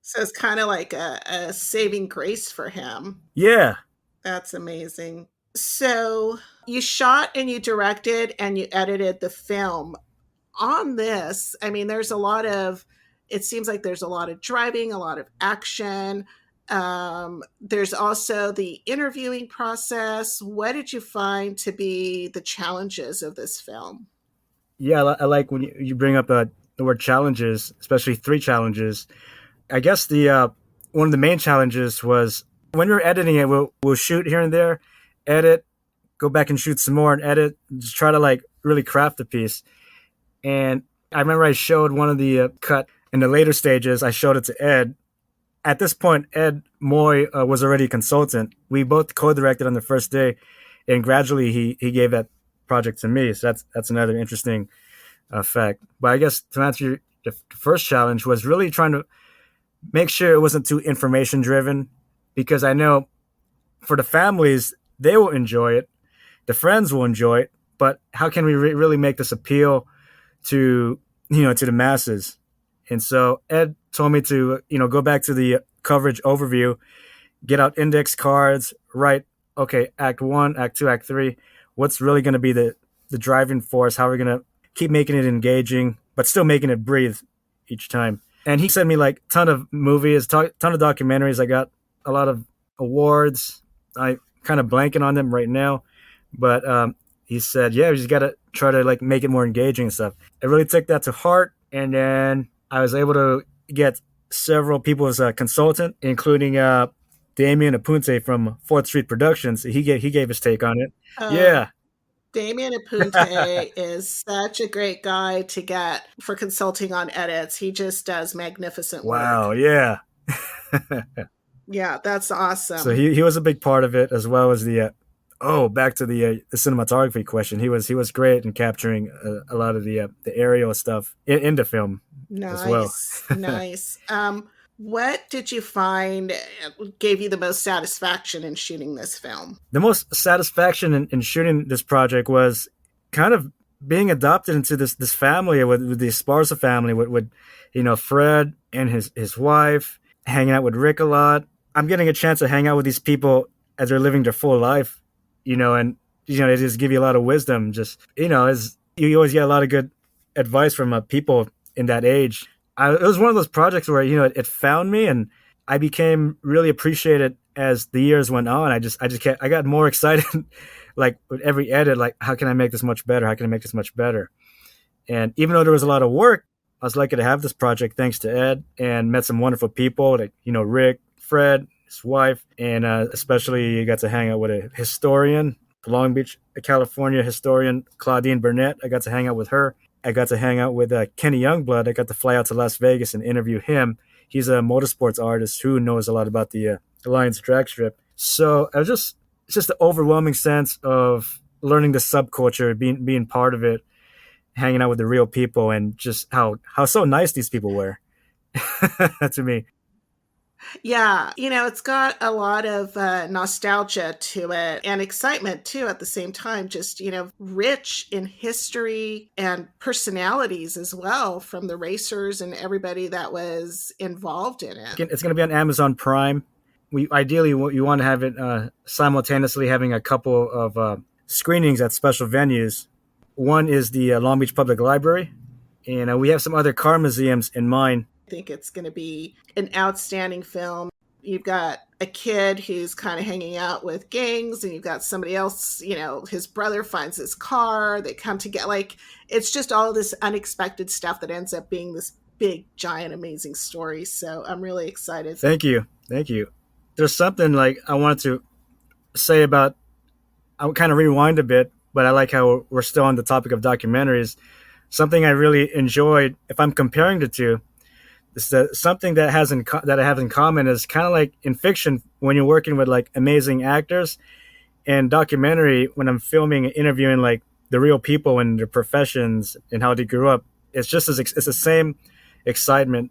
So it's kind of like a saving grace for him. Yeah. That's amazing. So you shot and you directed and you edited the film. On this, I mean, it seems like there's a lot of driving, a lot of action. There's also the interviewing process. What did you find to be the challenges of this film? Yeah, I like when you bring up the word challenges, especially 3 challenges. I guess the one of the main challenges was when we were editing it, we'll shoot here and there, edit, go back and shoot some more and edit, just try to like really craft the piece. And I remember I showed one of the cut in the later stages. I showed it to Ed. At this point, Ed Moy was already a consultant. We both co-directed on the first day, and gradually he gave that project to me. So that's another interesting fact. But I guess to answer the first challenge was really trying to make sure it wasn't too information driven, because I know for the families, they will enjoy it. The friends will enjoy it. But how can we really make this appeal to the masses? And so Ed told me to, go back to the coverage overview, get out index cards, write, okay, act 1, act 2, act 3. What's really going to be the driving force? How are we going to keep making it engaging, but still making it breathe each time? And he sent me like ton of movies, ton of documentaries. I got a lot of awards. I kind of blanking on them right now, but he said, yeah, we just got to try to like make it more engaging and stuff. I really took that to heart. And then I was able to get several people as a consultant, including Damien Apunte from 4th Street Productions. He gave his take on it. Yeah. Damien Apunte is such a great guy to get for consulting on edits. He just does magnificent work. Wow, yeah. Yeah, that's awesome. So he was a big part of it, as well as the back to the cinematography question. He was great in capturing a lot of the aerial stuff in the film as well. Nice. What did you find gave you the most satisfaction in shooting this film? The most satisfaction in shooting this project was kind of being adopted into this family with the Esparza family, with Fred and his wife, hanging out with Rick a lot. I'm getting a chance to hang out with these people as they're living their full life, and they just give you a lot of wisdom. Just as you always get a lot of good advice from people in that age. It was one of those projects where it found me, and I became really appreciated as the years went on. I got more excited, like with every edit, like how can I make this much better? How can I make this much better? And even though there was a lot of work, I was lucky to have this project thanks to Ed, and met some wonderful people like Rick, Fred, his wife, and especially you got to hang out with a historian, Long Beach, California historian, Claudine Burnett. I got to hang out with her. I got to hang out with Kenny Youngblood. I got to fly out to Las Vegas and interview him. He's a motorsports artist who knows a lot about the Alliance drag strip. So it's just the overwhelming sense of learning the subculture, being part of it, hanging out with the real people, and just how so nice these people were to me. Yeah, it's got a lot of nostalgia to it and excitement too at the same time, just, rich in history and personalities as well from the racers and everybody that was involved in it. It's going to be on Amazon Prime. We want to have it simultaneously having a couple of screenings at special venues. One is the Long Beach Public Library, and we have some other car museums in mind. I think it's going to be an outstanding film. You've got a kid who's kind of hanging out with gangs, and you've got somebody else, his brother finds his car, they come together. Like, it's just all this unexpected stuff that ends up being this big, giant, amazing story. So I'm really excited. Thank you. There's something like I wanted to say about, I'll kind of rewind a bit, but I like how we're still on the topic of documentaries. Something I really enjoyed, if I'm comparing the two, something that that I have in common is kind of like in fiction when you're working with like amazing actors, and documentary when I'm filming and interviewing like the real people and their professions and how they grew up. It's just it's the same excitement.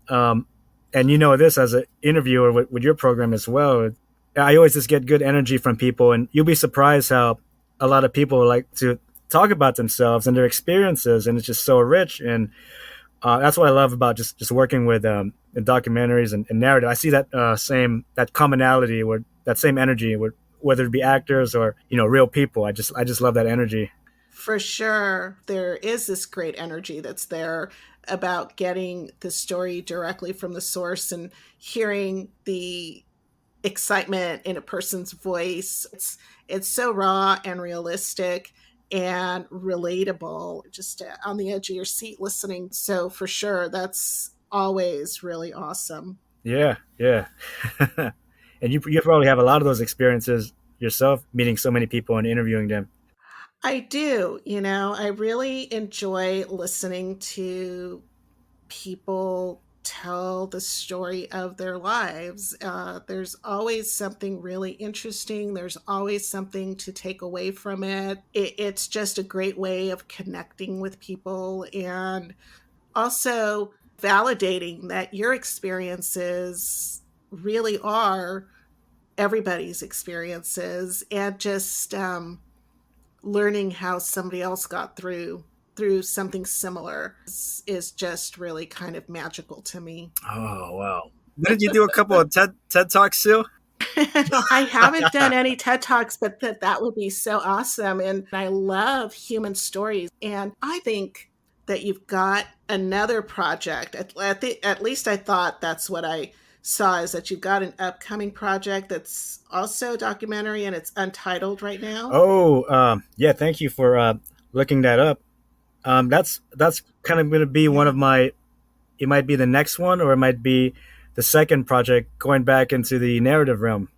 And you know this as an interviewer with your program as well. I always just get good energy from people, and you'll be surprised how a lot of people like to talk about themselves and their experiences, and it's just so rich. And that's what I love about just working with in documentaries and narrative. I see that that commonality, or that same energy, whether it be actors or real people. I just love that energy. For sure, there is this great energy that's there about getting the story directly from the source and hearing the excitement in a person's voice. It's so raw and realistic and relatable, just on the edge of your seat listening. So for sure, that's always really awesome. Yeah. And you probably have a lot of those experiences yourself, meeting so many people and interviewing them. I do. I really enjoy listening to people tell the story of their lives. There's always something really interesting. There's always something to take away from it. It's just a great way of connecting with people and also validating that your experiences really are everybody's experiences, and just learning how somebody else got through something similar is just really kind of magical to me. Oh, wow. Didn't you do a couple of TED Talks too? No, I haven't done any TED Talks, but that would be so awesome. And I love human stories. And I think that you've got another project. At least I thought that's what I saw, is that you've got an upcoming project that's also a documentary, and it's untitled right now. Oh, yeah. Thank you for looking that up. That's kind of going to be one of my. It might be the next one, or it might be the second project going back into the narrative realm.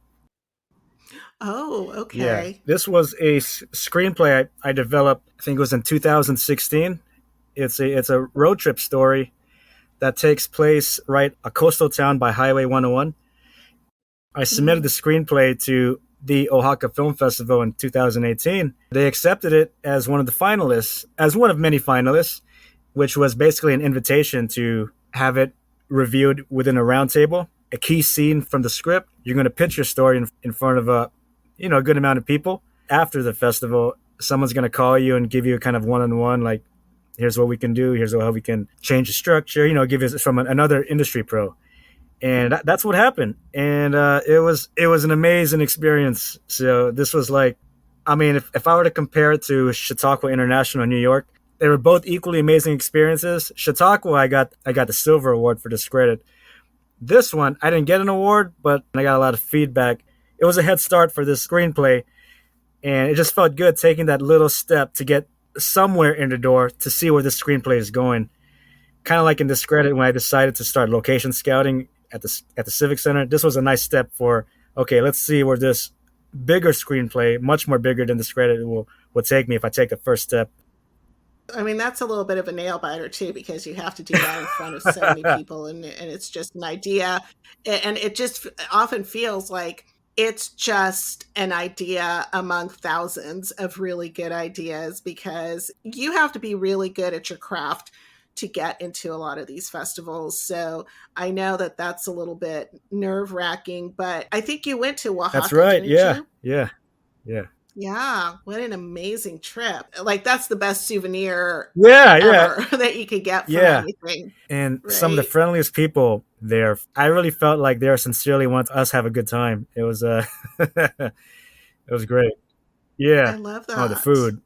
Oh, okay. Yeah, this was a screenplay I developed. I think it was in 2016. It's a road trip story that takes place right a coastal town by Highway 101. I submitted the screenplay to the Oaxaca Film Festival in 2018. They accepted it as one of the finalists, as one of many finalists, which was basically an invitation to have it reviewed within a roundtable. A key scene from the script, you're going to pitch your story in front of a good amount of people. After the festival, someone's going to call you and give you a kind of one-on-one, like, here's what we can do, here's how we can change the structure, give it from another industry pro. And that's what happened. And it was an amazing experience. So this was like, if I were to compare it to Chautauqua International in New York, they were both equally amazing experiences. Chautauqua, I got the silver award for this credit. This one, I didn't get an award, but I got a lot of feedback. It was a head start for this screenplay, and it just felt good taking that little step to get somewhere in the door to see where this screenplay is going. Kind of like in Discredit, when I decided to start location scouting at the Civic Center, this was a nice step for, okay, let's see where this bigger screenplay, much more bigger than Discredit, will take me if I take the first step. That's a little bit of a nail biter too, because you have to do that in front of so many people, and it's just an idea, and it just often feels like it's just an idea among thousands of really good ideas, because you have to be really good at your craft to get into a lot of these festivals. So I know that that's a little bit nerve-wracking, but I think you went to Oaxaca. That's right. Didn't Yeah. Yeah, what an amazing trip. Like, that's the best souvenir ever that you could get from anything. And some of the friendliest people there. I really felt like they sincerely want us to have a good time. It was it was great. Yeah. I love that. Oh, the food.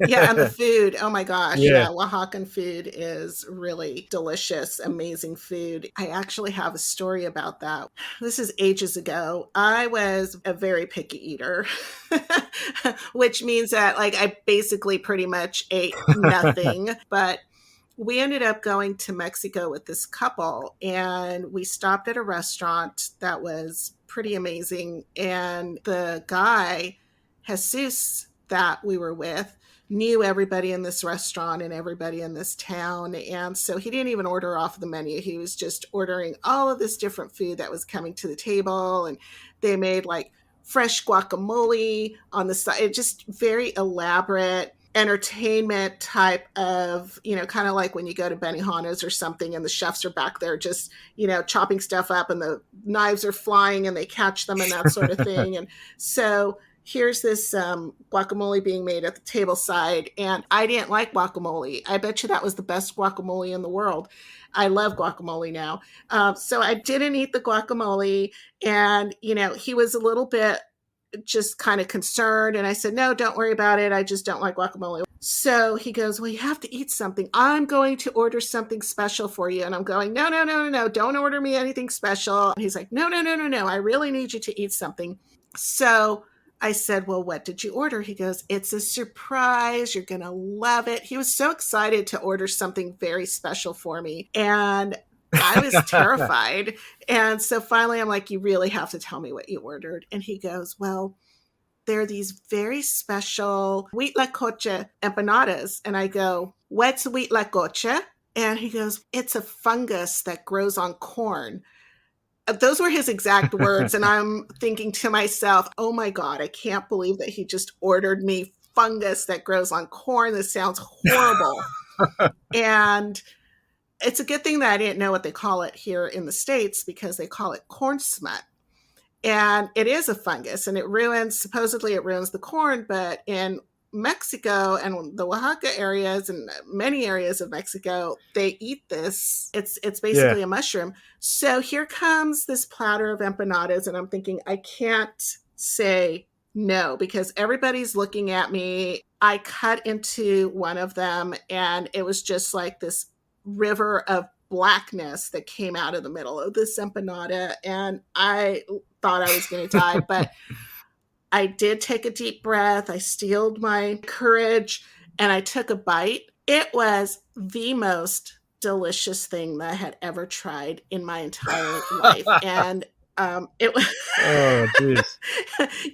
Yeah, and the food. Oh my gosh. Yeah, Oaxacan food is really delicious, amazing food. I actually have a story about that. This is ages ago. I was a very picky eater, which means that I basically pretty much ate nothing. But we ended up going to Mexico with this couple, and we stopped at a restaurant that was pretty amazing. And the guy, Jesus, that we were with knew everybody in this restaurant and everybody in this town. And so he didn't even order off the menu. He was just ordering all of this different food that was coming to the table. And they made like fresh guacamole on the side. It just very elaborate entertainment type of, kind of like when you go to Benihana's or something and the chefs are back there just, chopping stuff up and the knives are flying and they catch them and that sort of thing. And so here's this guacamole being made at the table side, and I didn't like guacamole. I bet you that was the best guacamole in the world. I love guacamole now. So I didn't eat the guacamole, and, he was a little bit just kind of concerned. And I said, no, don't worry about it. I just don't like guacamole. So he goes, well, you have to eat something. I'm going to order something special for you. And I'm going, no, don't order me anything special. And he's like, no. I really need you to eat something. So I said, well, what did you order? He goes, it's a surprise. You're going to love it. He was so excited to order something very special for me. And I was terrified. And so finally, I'm like, you really have to tell me what you ordered. And he goes, well, there are these very special huitlacoche empanadas. And I go, what's huitlacoche? And he goes, it's a fungus that grows on corn. Those were his exact words. And I'm thinking to myself, oh my God, I can't believe that he just ordered me fungus that grows on corn. This sounds horrible. And it's a good thing that I didn't know what they call it here in the States, because they call it corn smut. And it is a fungus, and supposedly it ruins the corn, but in Mexico and the Oaxaca areas and many areas of Mexico, they eat this. It's basically a mushroom. So here comes this platter of empanadas, and I'm thinking, I can't say no because everybody's looking at me. I cut into one of them, and it was just like this river of blackness that came out of the middle of this empanada, and I thought I was going to die, but I did take a deep breath. I steeled my courage and I took a bite. It was the most delicious thing that I had ever tried in my entire life. And it was, oh, geez.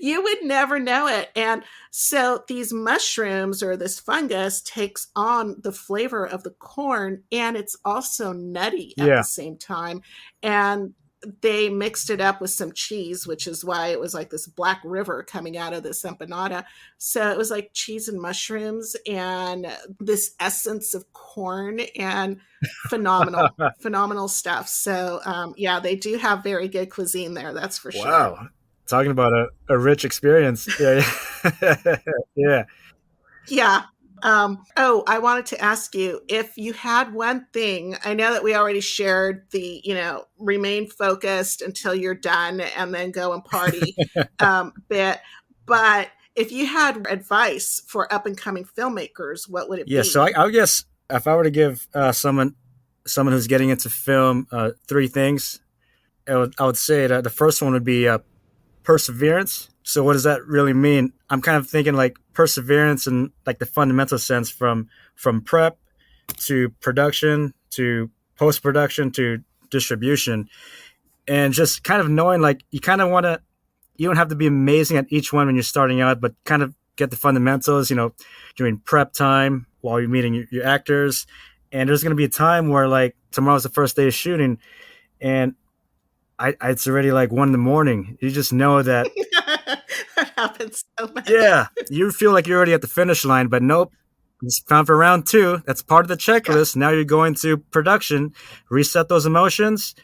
You would never know it. And so these mushrooms or this fungus takes on the flavor of the corn, and it's also nutty at the same time. And they mixed it up with some cheese, which is why it was like this black river coming out of this empanada. So it was like cheese and mushrooms and this essence of corn, and phenomenal stuff. So they do have very good cuisine there. That's for sure. Wow. Talking about a rich experience. Yeah. Yeah. I wanted to ask you if you had one thing. I know that we already shared the, remain focused until you're done and then go and party bit. But if you had advice for up and coming filmmakers, what would it be? Yeah, so I guess if I were to give someone who's getting into film 3 things, I would say that the first one would be perseverance. So what does that really mean? I'm kind of thinking like perseverance in like the fundamental sense from prep to production to post-production to distribution, and just kind of knowing like you kind of want to, you don't have to be amazing at each one when you're starting out, but kind of get the fundamentals, during prep time while you're meeting your actors. And there's going to be a time where like tomorrow's the first day of shooting and it's already like 1 a.m. You just know that that happens so much. Yeah, you feel like you're already at the finish line, but nope. It's time for round 2. That's part of the checklist. Now you're going to production, reset those emotions,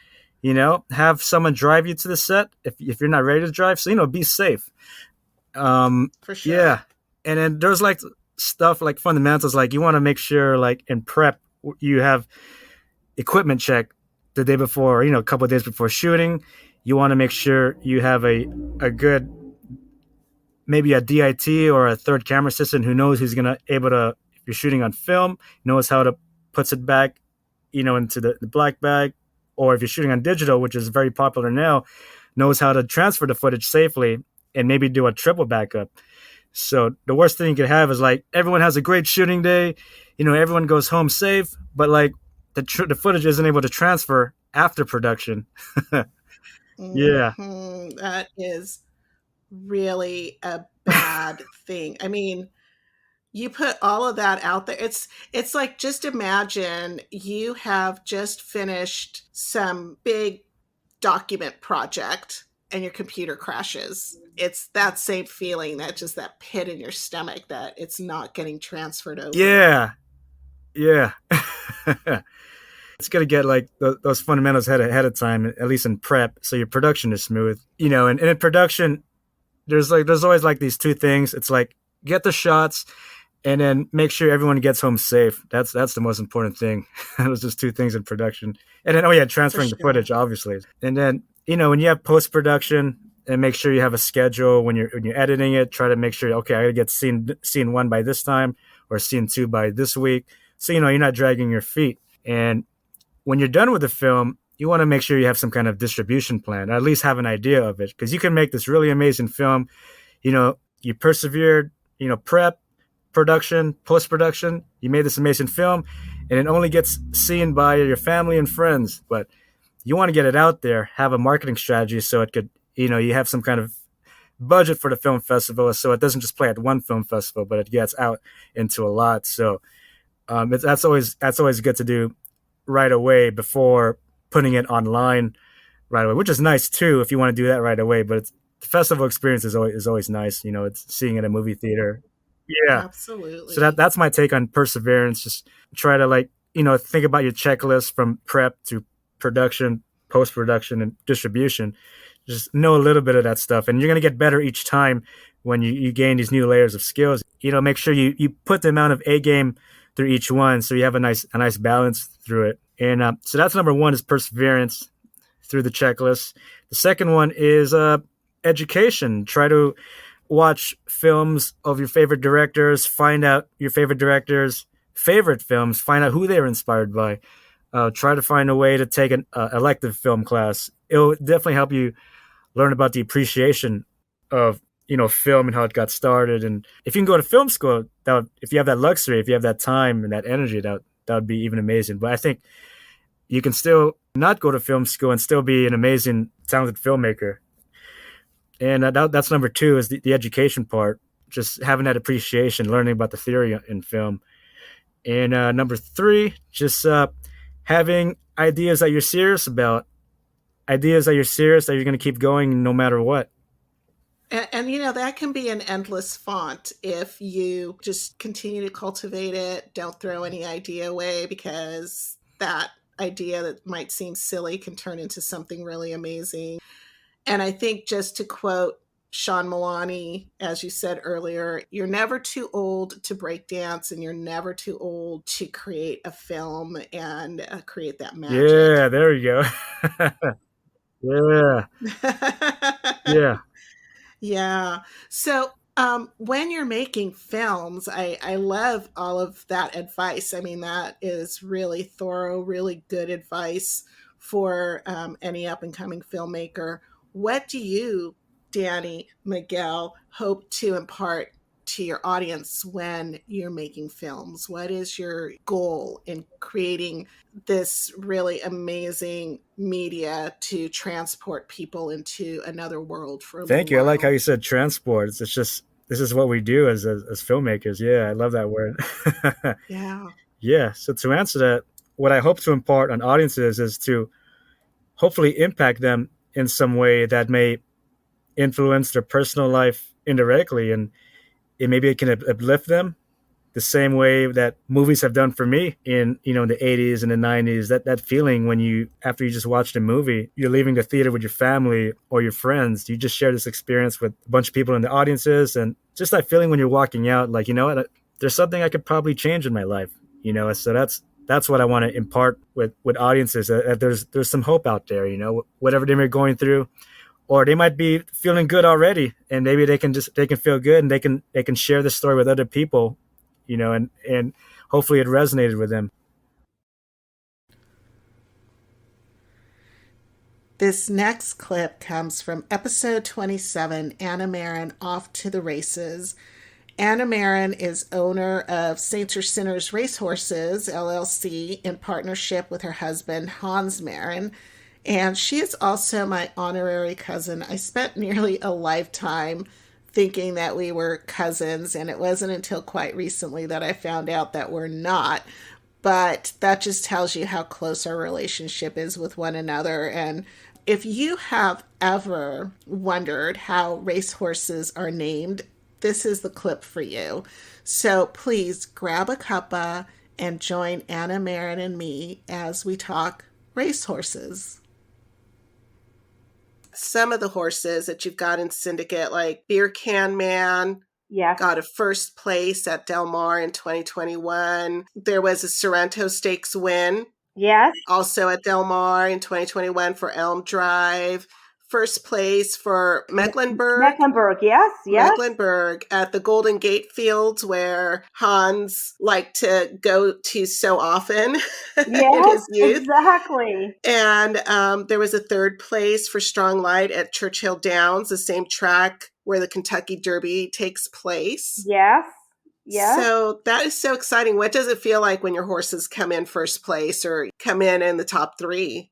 have someone drive you to the set if you're not ready to drive. So, be safe. For sure. Yeah. And then there's like stuff like fundamentals, like you want to make sure like in prep, you have equipment check the day before, a couple of days before shooting. You want to make sure you have a good, maybe a DIT or a third camera assistant who knows who's going to able to, if you're shooting on film, knows how to puts it back, into the black bag, or if you're shooting on digital, which is very popular now, knows how to transfer the footage safely and maybe do a triple backup. So the worst thing you could have is like everyone has a great shooting day, everyone goes home safe, but like the footage isn't able to transfer after production. Yeah. That is really a bad thing. I mean, you put all of that out there. It's like, just imagine you have just finished some big document project and your computer crashes. It's that same feeling, that just that pit in your stomach that it's not getting transferred over. Yeah. It's got to get like those fundamentals ahead of time, at least in prep, so your production is smooth. And in production, there's always like these two things. It's like, get the shots and then make sure everyone gets home safe. That's the most important thing. Those just two things in production. And then, transferring the footage, obviously. And then, when you have post-production, and make sure you have a schedule when you're editing it, try to make sure, okay, I got to get scene 1 by this time, or scene 2 by this week. So, you're not dragging your feet. And when you're done with the film, you want to make sure you have some kind of distribution plan, or at least have an idea of it, because you can make this really amazing film. You persevered, prep, production, post-production, you made this amazing film, and it only gets seen by your family and friends. But you want to get it out there, have a marketing strategy so it could, you have some kind of budget for the film festival, so it doesn't just play at one film festival, but it gets out into a lot. So that's always good to do right away before putting it online right away, which is nice too if you want to do that right away. But the festival experience is always nice. It's seeing it in a movie theater. Yeah, absolutely. So that's my take on perseverance. Just try to think about your checklist from prep to production, post-production, and distribution. Just know a little bit of that stuff, and you're going to get better each time when you gain these new layers of skills. Make sure you put the amount of A game through each one, so you have a nice balance through it. And so that's number 1, is perseverance through the checklist. The second one is education. Try to watch films of your favorite directors, find out your favorite directors' favorite films, find out who they're inspired by. Try to find a way to take an elective film class. It'll definitely help you learn about the appreciation of film and how it got started. And if you can go to film school, if you have that luxury, if you have that time and that energy, that would be even amazing. But I think you can still not go to film school and still be an amazing, talented filmmaker. And that's number 2, is the education part, just having that appreciation, learning about the theory in film. And number 3, just having ideas that you're serious about, ideas that you're going to keep going no matter what. And that can be an endless font if you just continue to cultivate it. Don't throw any idea away, because that idea that might seem silly can turn into something really amazing. And I think, just to quote Sean Maloney, as you said earlier, you're never too old to break dance, and you're never too old to create a film and create that magic. Yeah, there you go. Yeah. Yeah. So when you're making films, I love all of that advice. I mean, that is really thorough, really good advice for any up-and-coming filmmaker. What do you, Danny, Miguel, hope to impart to your audience when you're making films? What is your goal in creating this really amazing media to transport people into another world for a Thank you. while? I like how you said transport. It's just, this is what we do as filmmakers. Yeah, I love that word. Yeah. Yeah. So to answer that, what I hope to impart on audiences is to hopefully impact them in some way that may influence their personal life indirectly, and maybe it can uplift them the same way that movies have done for me in the 80s and the 90s. That feeling when after you just watched a movie, you're leaving the theater with your family or your friends, you just share this experience with a bunch of people in the audiences, and just that feeling when you're walking out, like, what, there's something I could probably change in my life, so that's what I want to impart with audiences, that there's some hope out there, whatever they may be going through, or they might be feeling good already, and maybe they can feel good, and they can share this story with other people, and hopefully it resonated with them. This next clip comes from episode 27, Anna Marin, Off to the Races. Anna Marin is owner of Saints or Sinners Racehorses, LLC, in partnership with her husband, Hans Marin. And she is also my honorary cousin. I spent nearly a lifetime thinking that we were cousins, and it wasn't until quite recently that I found out that we're not. But that just tells you how close our relationship is with one another. And if you have ever wondered how racehorses are named, this is the clip for you. So please grab a cuppa and join Anna, Marin, and me as we talk racehorses. Some of the horses that you've got in Syndicate, like Beer Can Man, got a first place at Del Mar in 2021. There was a Sorrento Stakes win. Yes. Also at Del Mar in 2021 for Elm Drive. First place for Mecklenburg. Yes. Mecklenburg at the Golden Gate Fields, where Hans liked to go to so often in his youth. Exactly. And there was a third place for Strong Light at Churchill Downs, the same track where the Kentucky Derby takes place. Yes. So that is so exciting. What does it feel like when your horses come in first place or come in the top 3?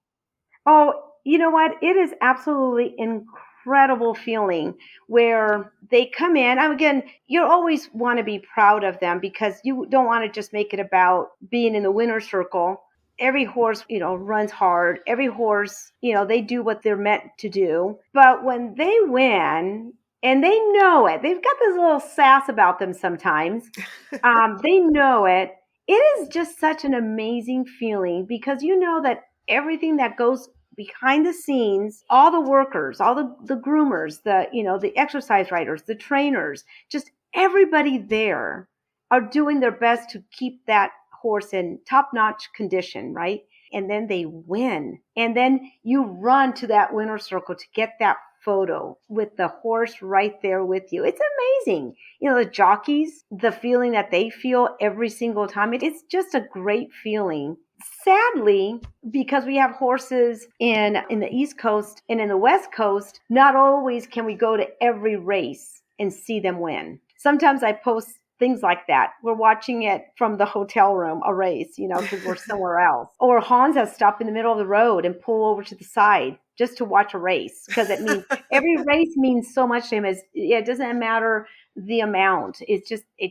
Oh, you know what? It is absolutely incredible feeling where they come in. Again, you always want to be proud of them because you don't want to just make it about being in the winner's circle. Every horse, runs hard. Every horse, they do what they're meant to do. But when they win, and they know it, they've got this little sass about them sometimes. They know it. It is just such an amazing feeling because you know that everything that goes behind the scenes, all the workers, all the groomers, the exercise riders, the trainers, just everybody there are doing their best to keep that horse in top-notch condition, right? And then they win. And then you run to that winner's circle to get that photo with the horse right there with you. It's amazing. The jockeys, the feeling that they feel every single time, it's just a great feeling. Sadly, because we have horses in the East Coast and in the West Coast, not always can we go to every race and see them win. Sometimes I post things like that. We're watching it from the hotel room, a race, because we're somewhere else. Or Hans has stopped in the middle of the road and pull over to the side just to watch a race because it means every race means so much to him. It doesn't matter the amount. It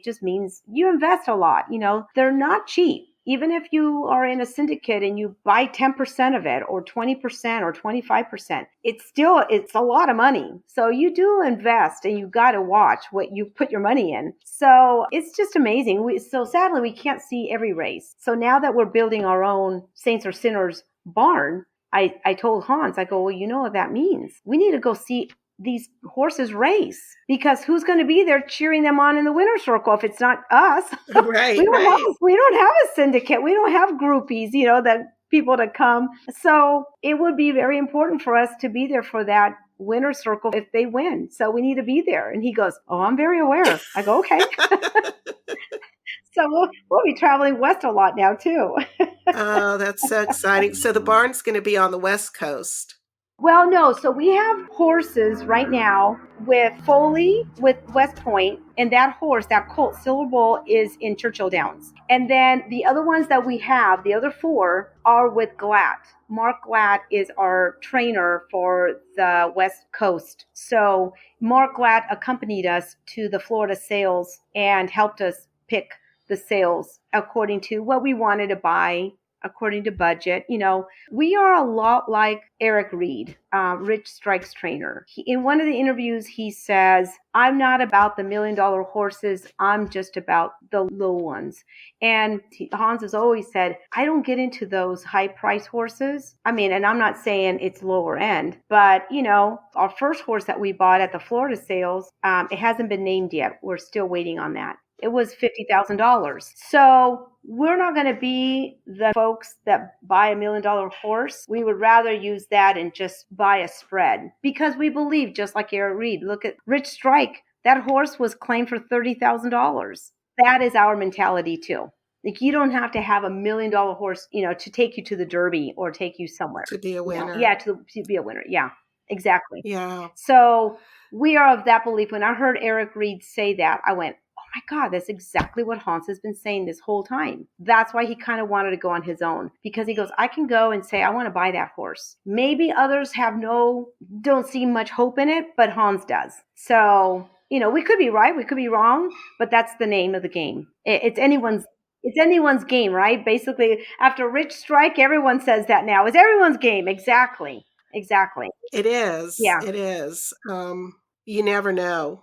just means you invest a lot. They're not cheap. Even if you are in a syndicate and you buy 10% of it or 20% or 25%, it's a lot of money. So you do invest and you got to watch what you put your money in. So it's just amazing. So sadly, we can't see every race. So now that we're building our own Saints or Sinners barn, I told Hans, I go, well, you know what that means? We need to go see these horses race because who's going to be there cheering them on in the winner's circle if it's not us? Right. we don't have a syndicate. We don't have groupies, that people to come. So it would be very important for us to be there for that winner's circle if they win. So we need to be there. And he goes, oh, I'm very aware. I go, okay. So we'll be traveling west a lot now too. Oh, that's so exciting. So the barn's going to be on the West Coast. Well, no. So we have horses right now with Foley, with West Point, and that horse, that colt, Silver Bull, is in Churchill Downs. And then the other ones that we have, the other 4, are with Glatt. Mark Glatt is our trainer for the West Coast. So Mark Glatt accompanied us to the Florida sales and helped us pick the sales according to what we wanted to buy, according to budget. We are a lot like Eric Reed, Rich Strike's trainer. In one of the interviews, he says, I'm not about the $1 million horses. I'm just about the low ones. And Hans has always said, I don't get into those high price horses. And I'm not saying it's lower end, but our first horse that we bought at the Florida sales, it hasn't been named yet. We're still waiting on that. It was $50,000. So we're not going to be the folks that buy $1 million horse. We would rather use that and just buy a spread because we believe, just like Eric Reed, look at Rich Strike. That horse was claimed for $30,000. That is our mentality too. Like you don't have to have $1 million horse, to take you to the Derby or take you somewhere. To be a winner. Yeah, to be a winner. Yeah, exactly. Yeah. So we are of that belief. When I heard Eric Reed say that, I went, oh my God, that's exactly what Hans has been saying this whole time. That's why he kind of wanted to go on his own, because he goes, I can go and say, I want to buy that horse. Maybe others don't see much hope in it, but Hans does. So, we could be right, we could be wrong, but that's the name of the game. It's anyone's game, right? Basically, after Rich Strike, everyone says that now. It's everyone's game. Exactly. It is. Yeah. It is. You never know.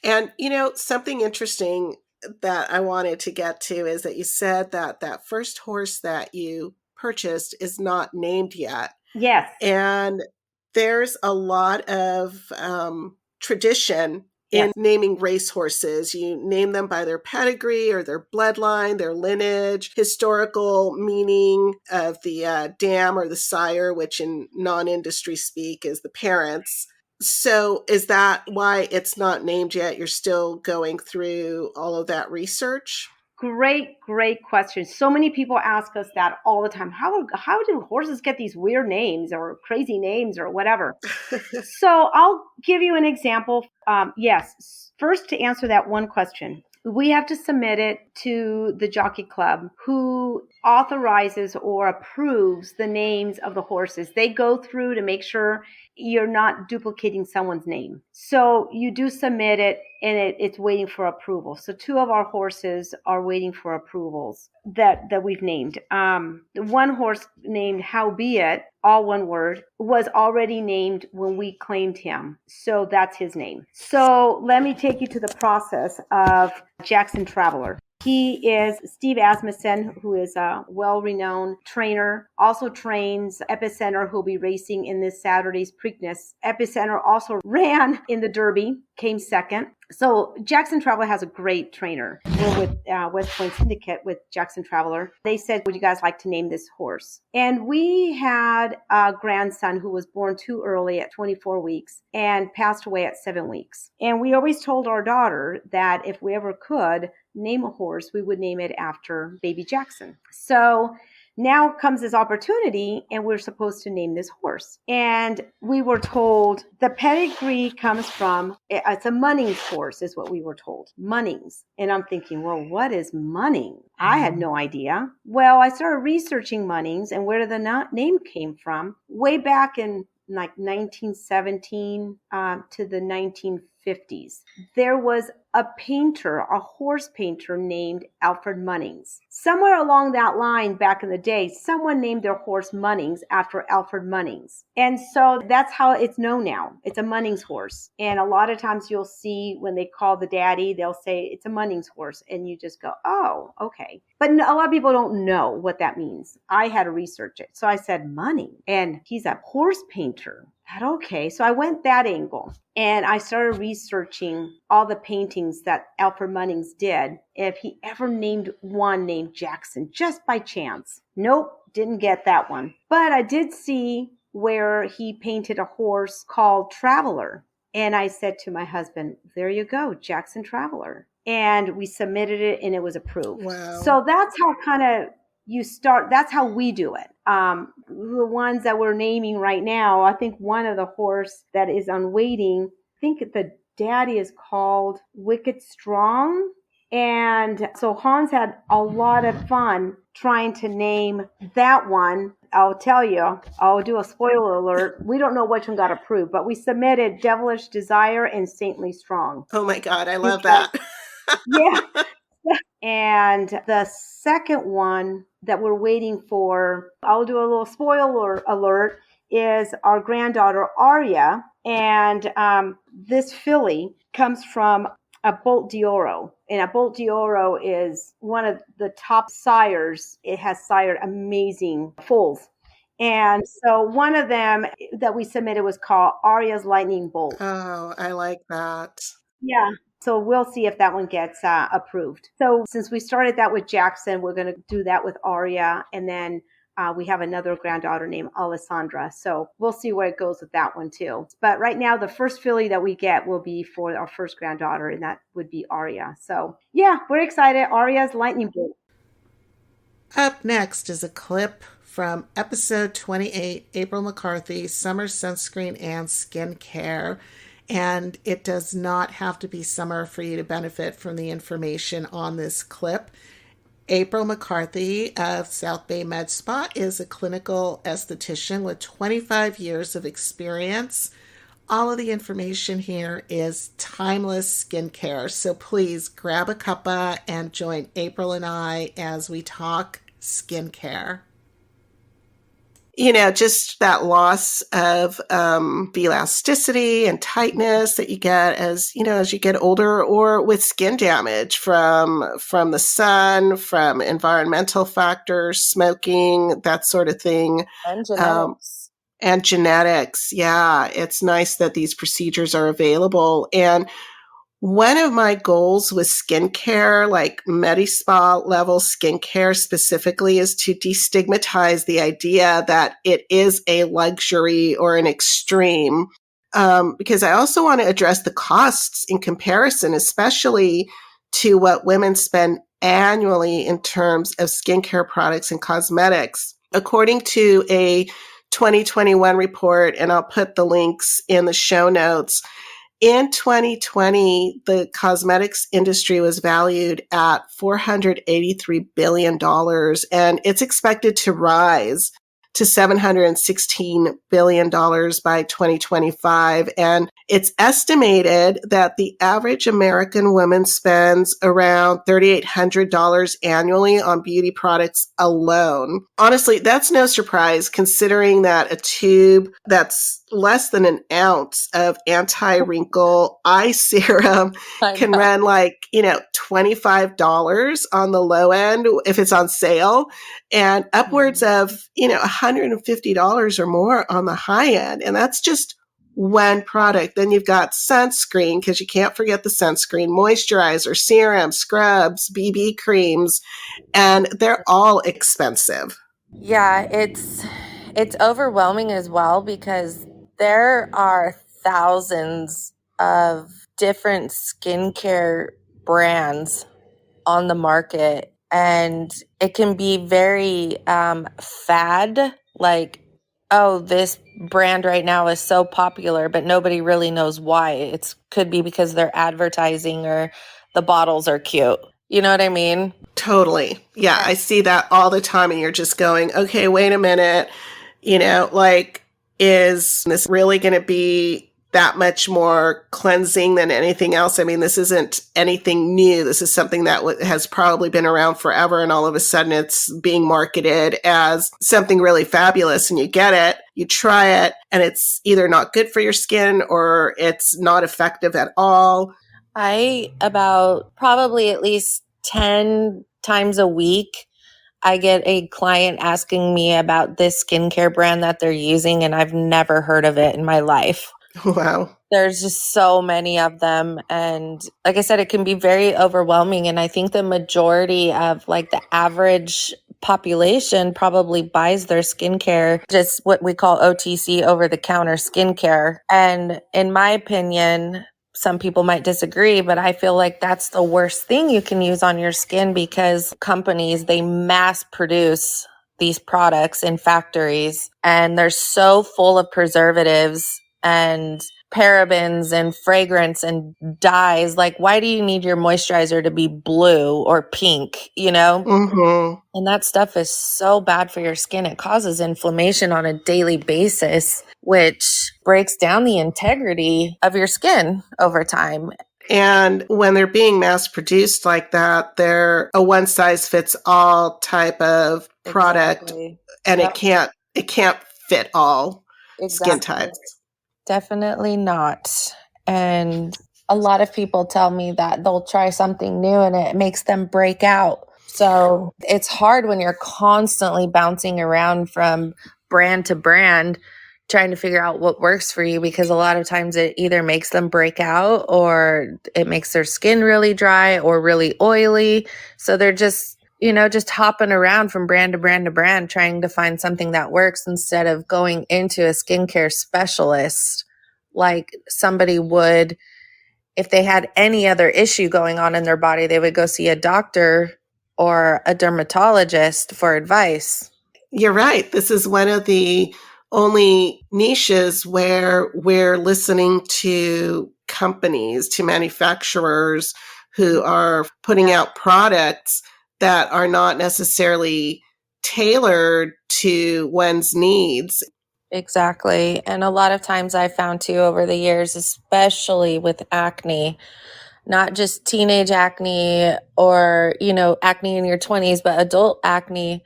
And, something interesting that I wanted to get to is that you said that first horse that you purchased is not named yet. Yes. And there's a lot of tradition in naming racehorses. You name them by their pedigree or their bloodline, their lineage, historical meaning of the dam or the sire, which in non-industry speak is the parents. So is that why it's not named yet? You're still going through all of that research? Great question. So many people ask us that all the time. How do horses get these weird names or crazy names or whatever? So I'll give you an example. Yes. First, to answer that one question, we have to submit it to the Jockey Club, who authorizes or approves the names of the horses. They go through to make sure you're not duplicating someone's name. So you do submit it, and it's waiting for approval. So 2 of our horses are waiting for approvals that we've named. The one horse named Howbeit, all one word, was already named when we claimed him. So that's his name. So let me take you to the process of Jackson Traveler. He is Steve Asmussen, who is a well-renowned trainer, also trains Epicenter, who'll be racing in this Saturday's Preakness. Epicenter also ran in the Derby, came second. So Jackson Traveler has a great trainer. We're with West Point Syndicate with Jackson Traveler. They said, would you guys like to name this horse? And we had a grandson who was born too early at 24 weeks and passed away at 7 weeks. And we always told our daughter that if we ever could name a horse, we would name it after baby Jackson. So now comes this opportunity, and we're supposed to name this horse. And we were told the pedigree comes from, it's a Munnings horse, is what we were told. Munnings. And I'm thinking, well, what is Munning? I had no idea. Well, I started researching Munnings and where the name came from. Way back in like 1917 to the 1950s. There was a painter, a horse painter named Alfred Munnings. Somewhere along that line back in the day, someone named their horse Munnings after Alfred Munnings. And so that's how it's known now. It's a Munnings horse. And a lot of times you'll see when they call the daddy, they'll say it's a Munnings horse. And you just go, oh, okay. But a lot of people don't know what that means. I had to research it. So I said Munning, and he's a horse painter. Okay, so I went that angle, and I started researching all the paintings that Alfred Munnings did, if he ever named one named Jackson, just by chance. Nope, didn't get that one. But I did see where he painted a horse called Traveler. And I said to my husband, there you go, Jackson Traveler. And we submitted it, and it was approved. Wow. So that's how kind of you start. That's how we do it. The ones that we're naming right now, I think one of the horse that is on waiting, I think the daddy is called Wicked Strong. And so Hans had a lot of fun trying to name that one. I'll tell you, I'll do a spoiler alert. We don't know which one got approved, but we submitted Devilish Desire and Saintly Strong. Oh my God, I love that. Yeah. And the second one that we're waiting for, I'll do a little spoiler alert, is our granddaughter Aria. And this filly comes from a Bolt d'Oro. And a Bolt d'Oro is one of the top sires. It has sired amazing foals. And so one of them that we submitted was called Aria's Lightning Bolt. Oh, I like that. Yeah. So we'll see if that one gets approved. So since we started that with Jackson, we're going to do that with Aria. And then we have another granddaughter named Alessandra. So we'll see where it goes with that one too. But right now, the first filly that we get will be for our first granddaughter, and that would be Aria. So yeah, we're excited. Aria's Lightning Bolt. Up next is a clip from episode 28, April McCarthy, Summer Sunscreen and Skincare. and it does not have to be summer for you to benefit from the information on this clip. April McCarthy of South Bay Med Spa is a clinical esthetician with 25 years of experience. All of the information here is timeless skincare. So please grab a cuppa and join April and I as we talk skincare. You know, just that loss of elasticity and tightness that you get as you get older, or with skin damage from the sun, from environmental factors, smoking, that sort of thing. And genetics. Yeah, it's nice that these procedures are available. And one of my goals with skincare, like Medi-Spa level skincare specifically, is to destigmatize the idea that it is a luxury or an extreme, because I also want to address the costs in comparison, especially to what women spend annually in terms of skincare products and cosmetics. According to a 2021 report, and I'll put the links in the show notes, in 2020, the cosmetics industry was valued at $483 billion, and it's expected to rise to $716 billion by 2025. And it's estimated that the average American woman spends around $3,800 annually on beauty products alone. Honestly, that's no surprise considering that a tube that's less than an ounce of anti-wrinkle eye serum can run $25 on the low end if it's on sale, and upwards of, $150 or more on the high end. And that's just one product. Then you've got sunscreen, because you can't forget the sunscreen, moisturizer, serum, scrubs, BB creams, and they're all expensive. Yeah, it's overwhelming as well, because there are thousands of different skincare brands on the market, and it can be very fad, like, oh, this brand right now is so popular, but nobody really knows why. It could be because they're advertising or the bottles are cute. You know what I mean? Totally. Yeah, I see that all the time, and you're just going, okay, wait a minute, is this really going to be that much more cleansing than anything else? I mean, this isn't anything new. This is something that has probably been around forever, and all of a sudden it's being marketed as something really fabulous, and you get it, you try it, and it's either not good for your skin or it's not effective at all. About probably at least 10 times a week, I get a client asking me about this skincare brand that they're using, and I've never heard of it in my life. Wow. There's just so many of them. And like I said, it can be very overwhelming. And I think the majority of the average population probably buys their skincare, just what we call OTC, over the counter skincare. And in my opinion, some people might disagree, but I feel like that's the worst thing you can use on your skin, because companies, they mass produce these products in factories, and they're so full of preservatives and parabens and fragrance and dyes. Like, why do you need your moisturizer to be blue or pink, Mm-hmm. And that stuff is so bad for your skin. It causes inflammation on a daily basis, which breaks down the integrity of your skin over time. And when they're being mass produced like that, they're a one size fits all type of product. Exactly. And it can't fit all skin types. Definitely not. And a lot of people tell me that they'll try something new and it makes them break out. So it's hard when you're constantly bouncing around from brand to brand, trying to figure out what works for you, because a lot of times it either makes them break out or it makes their skin really dry or really oily. So they're just hopping around from brand to brand to brand, trying to find something that works, instead of going into a skincare specialist like somebody would if they had any other issue going on in their body. They would go see a doctor or a dermatologist for advice. You're right. This is one of the only niches where we're listening to companies, to manufacturers who are putting out products that are not necessarily tailored to one's needs. Exactly. And a lot of times I found too over the years, especially with acne, not just teenage acne or, acne in your 20s, but adult acne.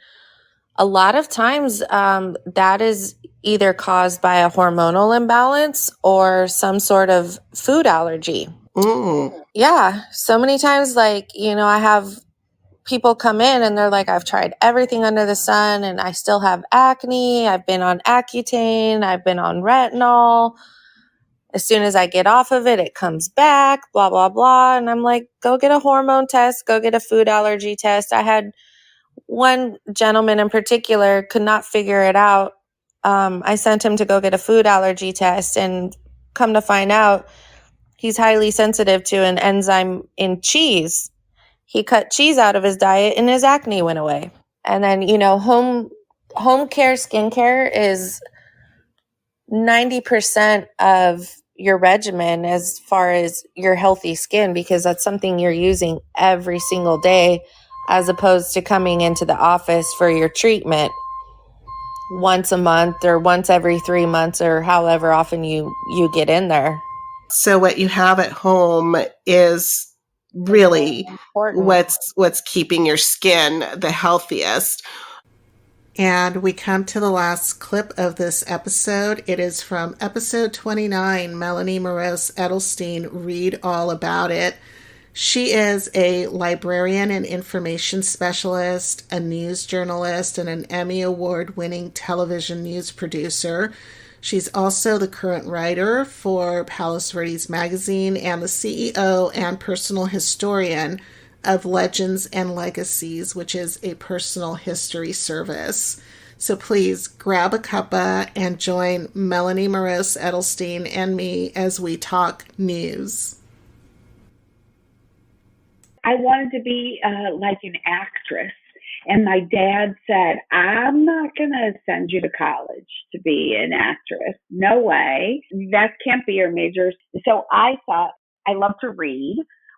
A lot of times that is either caused by a hormonal imbalance or some sort of food allergy. Yeah. So many times, I have people come in and they're like, I've tried everything under the sun and I still have acne. I've been on Accutane. I've been on retinol. As soon as I get off of it, it comes back, blah, blah, blah. And I'm like, go get a hormone test, go get a food allergy test. I had one gentleman in particular could not figure it out. I sent him to go get a food allergy test, and come to find out, he's highly sensitive to an enzyme in cheese. He cut cheese out of his diet and his acne went away. And then, home care skincare is 90% of your regimen as far as your healthy skin, because that's something you're using every single day, as opposed to coming into the office for your treatment once a month or once every 3 months or however often you get in there. So what you have at home is really what's keeping your skin the healthiest. And we come to the last clip of this episode. It is from episode 29, Melanie Morose Edelstein, Read All About It. She is a librarian and information specialist, a news journalist, and an Emmy Award-winning television news producer. She's also the current writer for Palos Verdes magazine and the CEO and personal historian of Legends and Legacies, which is a personal history service. So please grab a cuppa and join Melanie Morose Edelstein and me as we talk news. I wanted to be like an actress. And my dad said, I'm not going to send you to college to be an actress. No way. That can't be your major. So I thought, I love to read.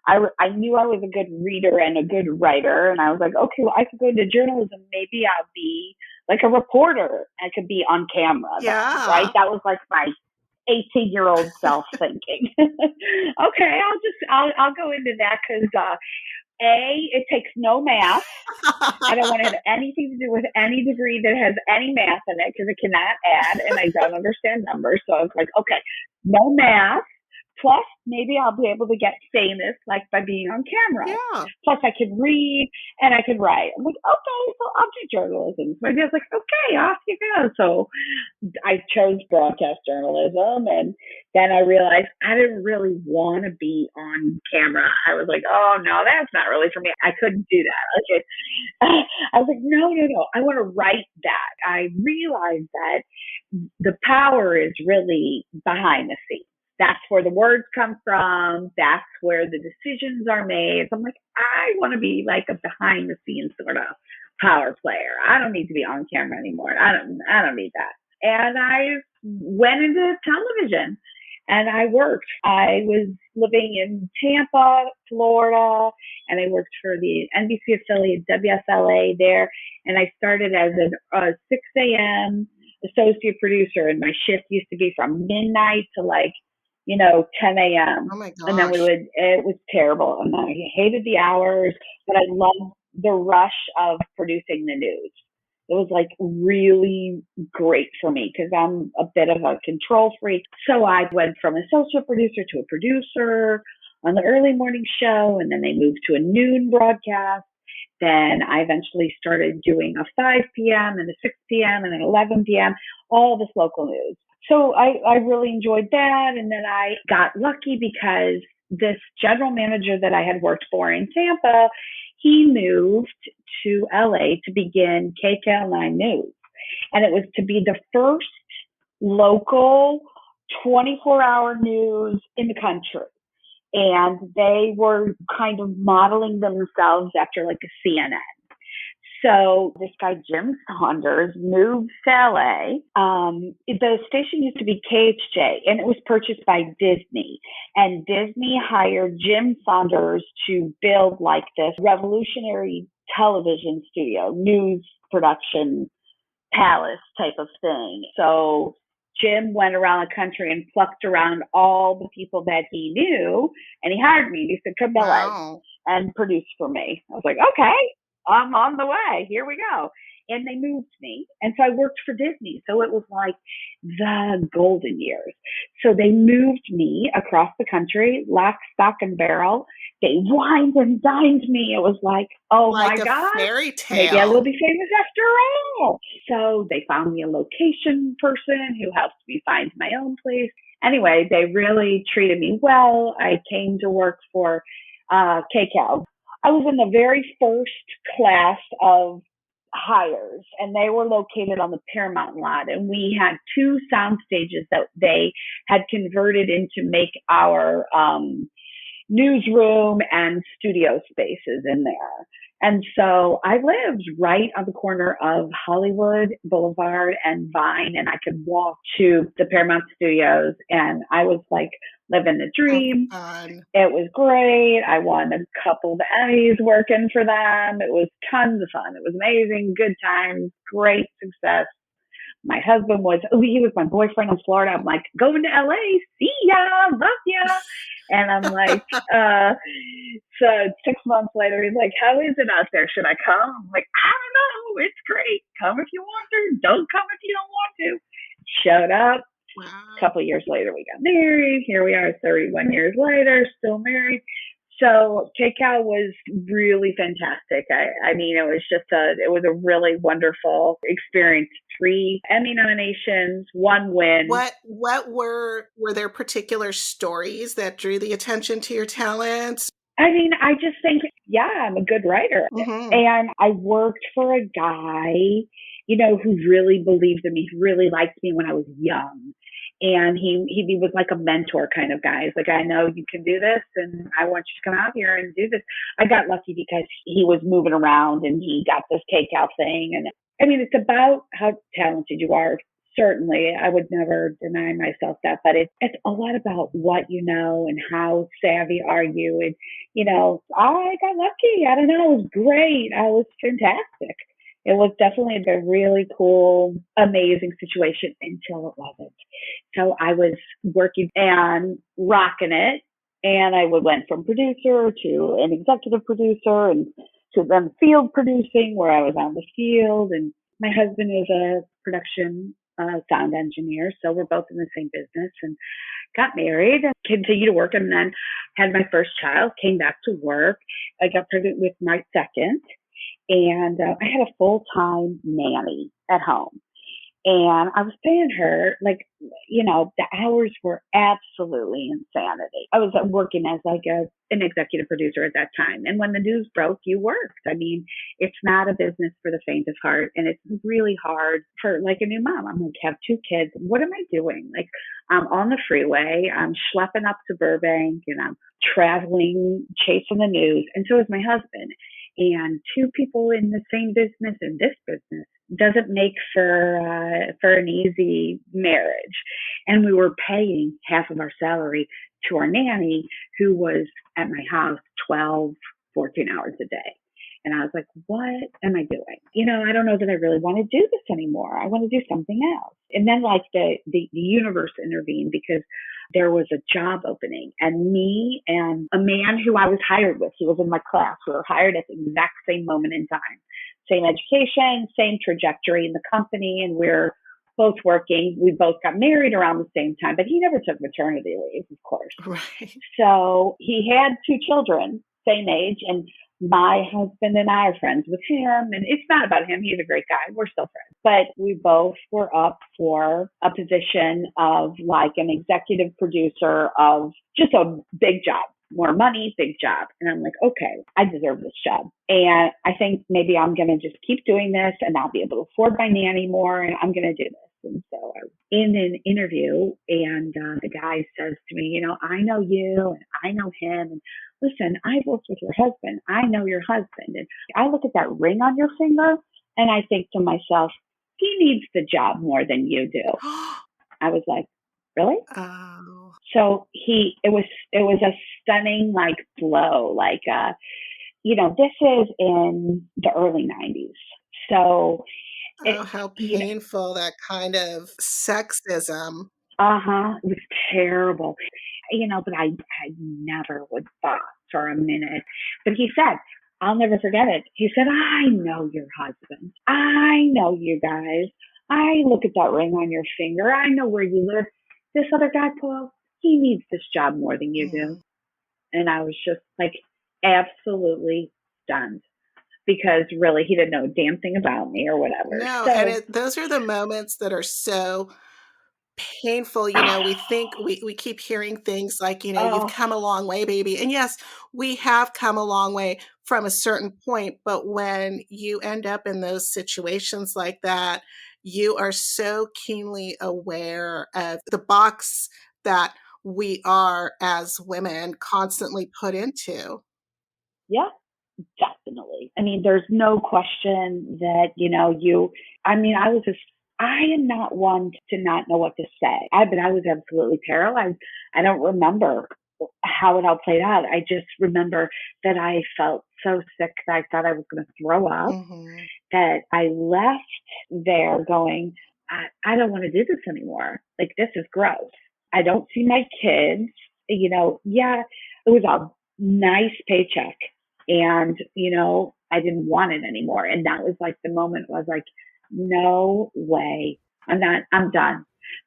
I knew I was a good reader and a good writer. And I was like, okay, well, I could go into journalism. Maybe I'll be like a reporter. I could be on camera. Yeah. Right? That was like my 18-year-old self thinking. Okay, I'll go into that because it takes no math. I don't want to have anything to do with any degree that has any math in it because it cannot add, and I don't understand numbers. So I was like, okay, no math. Plus, maybe I'll be able to get famous, like by being on camera. Yeah. Plus, I could read and I could write. I'm like, okay, so I'll do journalism. So I was like, okay, off you go. So I chose broadcast journalism, and then I realized I didn't really want to be on camera. I was like, oh no, that's not really for me. I couldn't do that. Okay. I was like, no. I want to write that. I realized that the power is really behind the scenes. That's where the words come from. That's where the decisions are made. So I'm like, I want to be like a behind the scenes sort of power player. I don't need to be on camera anymore. I don't need that. And I went into television and I worked. I was living in Tampa, Florida, and I worked for the NBC affiliate WSLA there. And I started as a 6 a.m. associate producer, and my shift used to be from midnight to 10 a.m. Oh my gosh. And then it was terrible. And I hated the hours, but I loved the rush of producing the news. It was like really great for me because I'm a bit of a control freak. So I went from associate producer to a producer on the early morning show, and then they moved to a noon broadcast. Then I eventually started doing a 5 p.m. and a 6 p.m. and an 11 p.m., all this local news. So I really enjoyed that. And then I got lucky because this general manager that I had worked for in Tampa, he moved to LA to begin KKL9 News. And it was to be the first local 24-hour news in the country. And they were kind of modeling themselves after like a CNN. So this guy, Jim Saunders, moved to LA. The station used to be KHJ, and it was purchased by Disney. And Disney hired Jim Saunders to build like this revolutionary television studio, news production palace type of thing. So Jim went around the country and plucked around all the people that he knew, and he hired me. He said, come to LA and produce for me. I was like, okay, I'm on the way. Here we go. And they moved me. And so I worked for Disney. So it was like the golden years. So they moved me across the country, lock, stock, and barrel. They wined and dined me. It was like, oh like my a God, fairy tale. maybe I will be famous after all. So they found me a location person who helped me find my own place. Anyway, they really treated me well. I came to work for KCAL. I was in the very first class of hires, and they were located on the Paramount lot. And we had 2 sound stages that they had converted into make our newsroom and studio spaces in there. And so I lived right on the corner of Hollywood Boulevard and Vine, and I could walk to the Paramount Studios, and I was like living the dream. It was great. I won a couple of Emmys working for them. It was tons of fun. It was amazing, good times, great success. My husband he was my boyfriend in Florida. I'm like, going to LA, see ya, love ya. And I'm like, so 6 months later, he's like, how is it out there? Should I come? I'm like, I don't know. It's great. Come if you want to. Don't come if you don't want to. Showed up. Wow. A couple of years later, we got married. Here we are 31 years later, still married. So KCAL was really fantastic. I mean, it was a really wonderful experience. 3 Emmy nominations, 1 win. What were there particular stories that drew the attention to your talents? I mean, I just think, I'm a good writer. Mm-hmm. And I worked for a guy, who really believed in me, who really liked me when I was young. And he was like a mentor kind of guy. He's like, I know you can do this, and I want you to come out here and do this. I got lucky because he was moving around and he got this KCAL thing. And I mean, it's about how talented you are. Certainly, I would never deny myself that, but it's a lot about what you know and how savvy are you. And, I got lucky. I don't know. It was great. I was fantastic. It was definitely a really cool, amazing situation until it wasn't. So I was working and rocking it, and I went from producer to an executive producer and to then field producing, where I was on the field. And my husband is a production sound engineer, so we're both in the same business, and got married and continued to work, and then had my first child, came back to work. I got pregnant with my second. And I had a full-time nanny at home. And I was paying her, the hours were absolutely insanity. I was working as an executive producer at that time. And when the news broke, you worked. I mean, it's not a business for the faint of heart. And it's really hard for a new mom. I'm have 2 kids. What am I doing? I'm on the freeway. I'm schlepping up to Burbank, and I'm traveling, chasing the news. And so is my husband. And 2 people in the same business, in this business, doesn't make for an easy marriage. And we were paying half of our salary to our nanny, who was at my house 12, 14 hours a day. And I was like, what am I doing? I don't know that I really want to do this anymore. I want to do something else. And then the universe intervened, because there was a job opening, and me and a man who I was hired with, he was in my class. We were hired at the exact same moment in time. Same education, same trajectory in the company, and we're both working. We both got married around the same time, but he never took maternity leave, of course. Right. So he had 2 children, same age, and my husband and I are friends with him, and it's not about him. He's a great guy. We're still friends. But we both were up for a position of an executive producer of just a big job, more money, big job. And I'm like, okay, I deserve this job. And I think maybe I'm going to just keep doing this, and I'll be able to afford my nanny more, and I'm going to do this. And so I was in an interview, and the guy says to me, I know you and I know him. And listen, I've worked with your husband. I know your husband. And I look at that ring on your finger and I think to myself, he needs the job more than you do. I was like, really? Oh. So it was a stunning blow. This is in the early 90s. So how painful, that kind of sexism. It was terrible. But I never would thought for a minute. But he said, I'll never forget it. He said, I know your husband. I know you guys. I look at that ring on your finger. I know where you live. This other guy, Paul, he needs this job more than you do. And I was just absolutely stunned, because really he didn't know a damn thing about me or whatever. No, and those are the moments that are so painful. We think we keep hearing things like, you've come a long way, baby. And yes, we have come a long way from a certain point. But when you end up in those situations like that, you are so keenly aware of the box that we are as women constantly put into. Yeah, definitely. I mean, there's no question that, I am not one to not know what to say. But I was absolutely paralyzed. I don't remember how it all played out. I just remember that I felt so sick that I thought I was going to throw up, that I left there going, I don't want to do this anymore. This is gross. I don't see my kids. Yeah, it was a nice paycheck, and, I didn't want it anymore. And that was the moment I was like, no way. I'm done.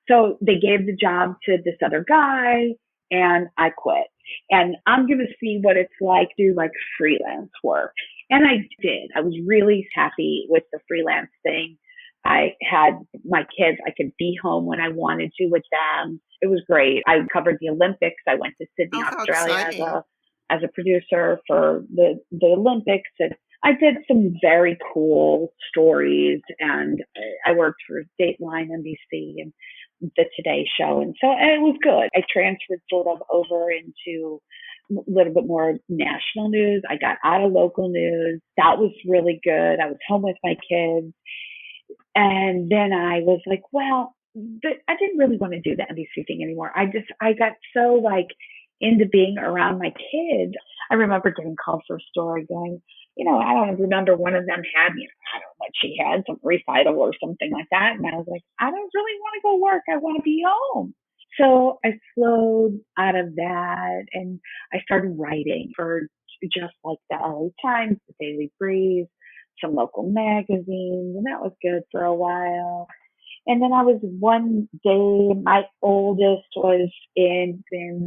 So they gave the job to this other guy, and I quit. And I'm going to see what it's like to do freelance work. And I did. I was really happy with the freelance thing. I had my kids. I could be home when I wanted to with them. It was great. I covered the Olympics. I went to Sydney, Australia as a producer for the Olympics. And I did some very cool stories, and I worked for Dateline, NBC, and the Today Show. And so it was good. I transferred sort of over into a little bit more national news. I got out of local news. That was really good. I was home with my kids. And then I was like, well, I didn't really want to do the NBC thing anymore. I got so into being around my kids. I remember getting called for a story going, I don't remember, one of them had, I don't know what she had, some recital or something like that. And I was like, I don't really want to go work. I want to be home. So I slowed out of that, and I started writing for just the LA Times, the Daily Breeze, some local magazines, and that was good for a while. And then I was one day, my oldest was in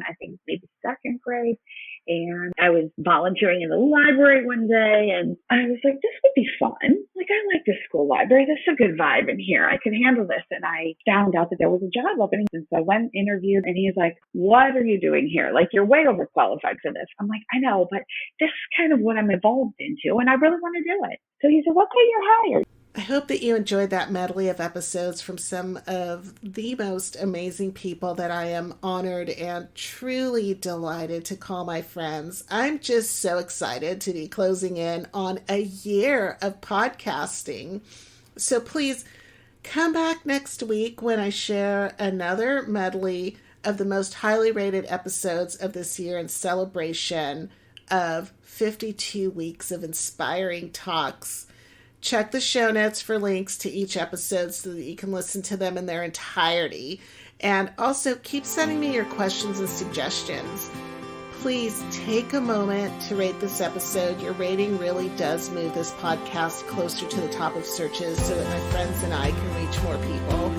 I think maybe second grade, and I was volunteering in the library one day, and I was like, this would be fun. I like this school library. There's a good vibe in here. I can handle this. And I found out that there was a job opening. And so I went and interviewed, and he's like, what are you doing here? You're way overqualified for this. I'm like, I know, but this is kind of what I'm involved into, and I really want to do it. So he said, okay, you're hired. I hope that you enjoyed that medley of episodes from some of the most amazing people that I am honored and truly delighted to call my friends. I'm just so excited to be closing in on a year of podcasting. So please come back next week when I share another medley of the most highly rated episodes of this year in celebration of 52 weeks of inspiring talks. Check the show notes for links to each episode so that you can listen to them in their entirety. And also keep sending me your questions and suggestions. Please take a moment to rate this episode. Your rating really does move this podcast closer to the top of searches so that my friends and I can reach more people.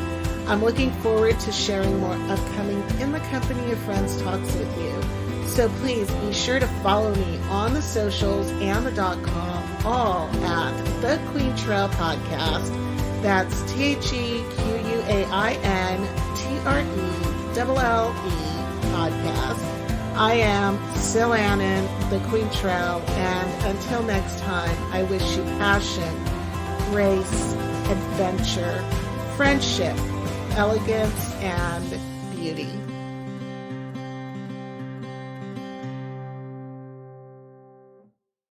I'm looking forward to sharing more upcoming In the Company of Friends talks with you. So please be sure to follow me on the socials and the .com, all at The Queen Trail Podcast. That's TheQuainTrelle Podcast. I am Sil Annan, The Queen Trail, and until next time, I wish you passion, grace, adventure, friendship, elegance and beauty.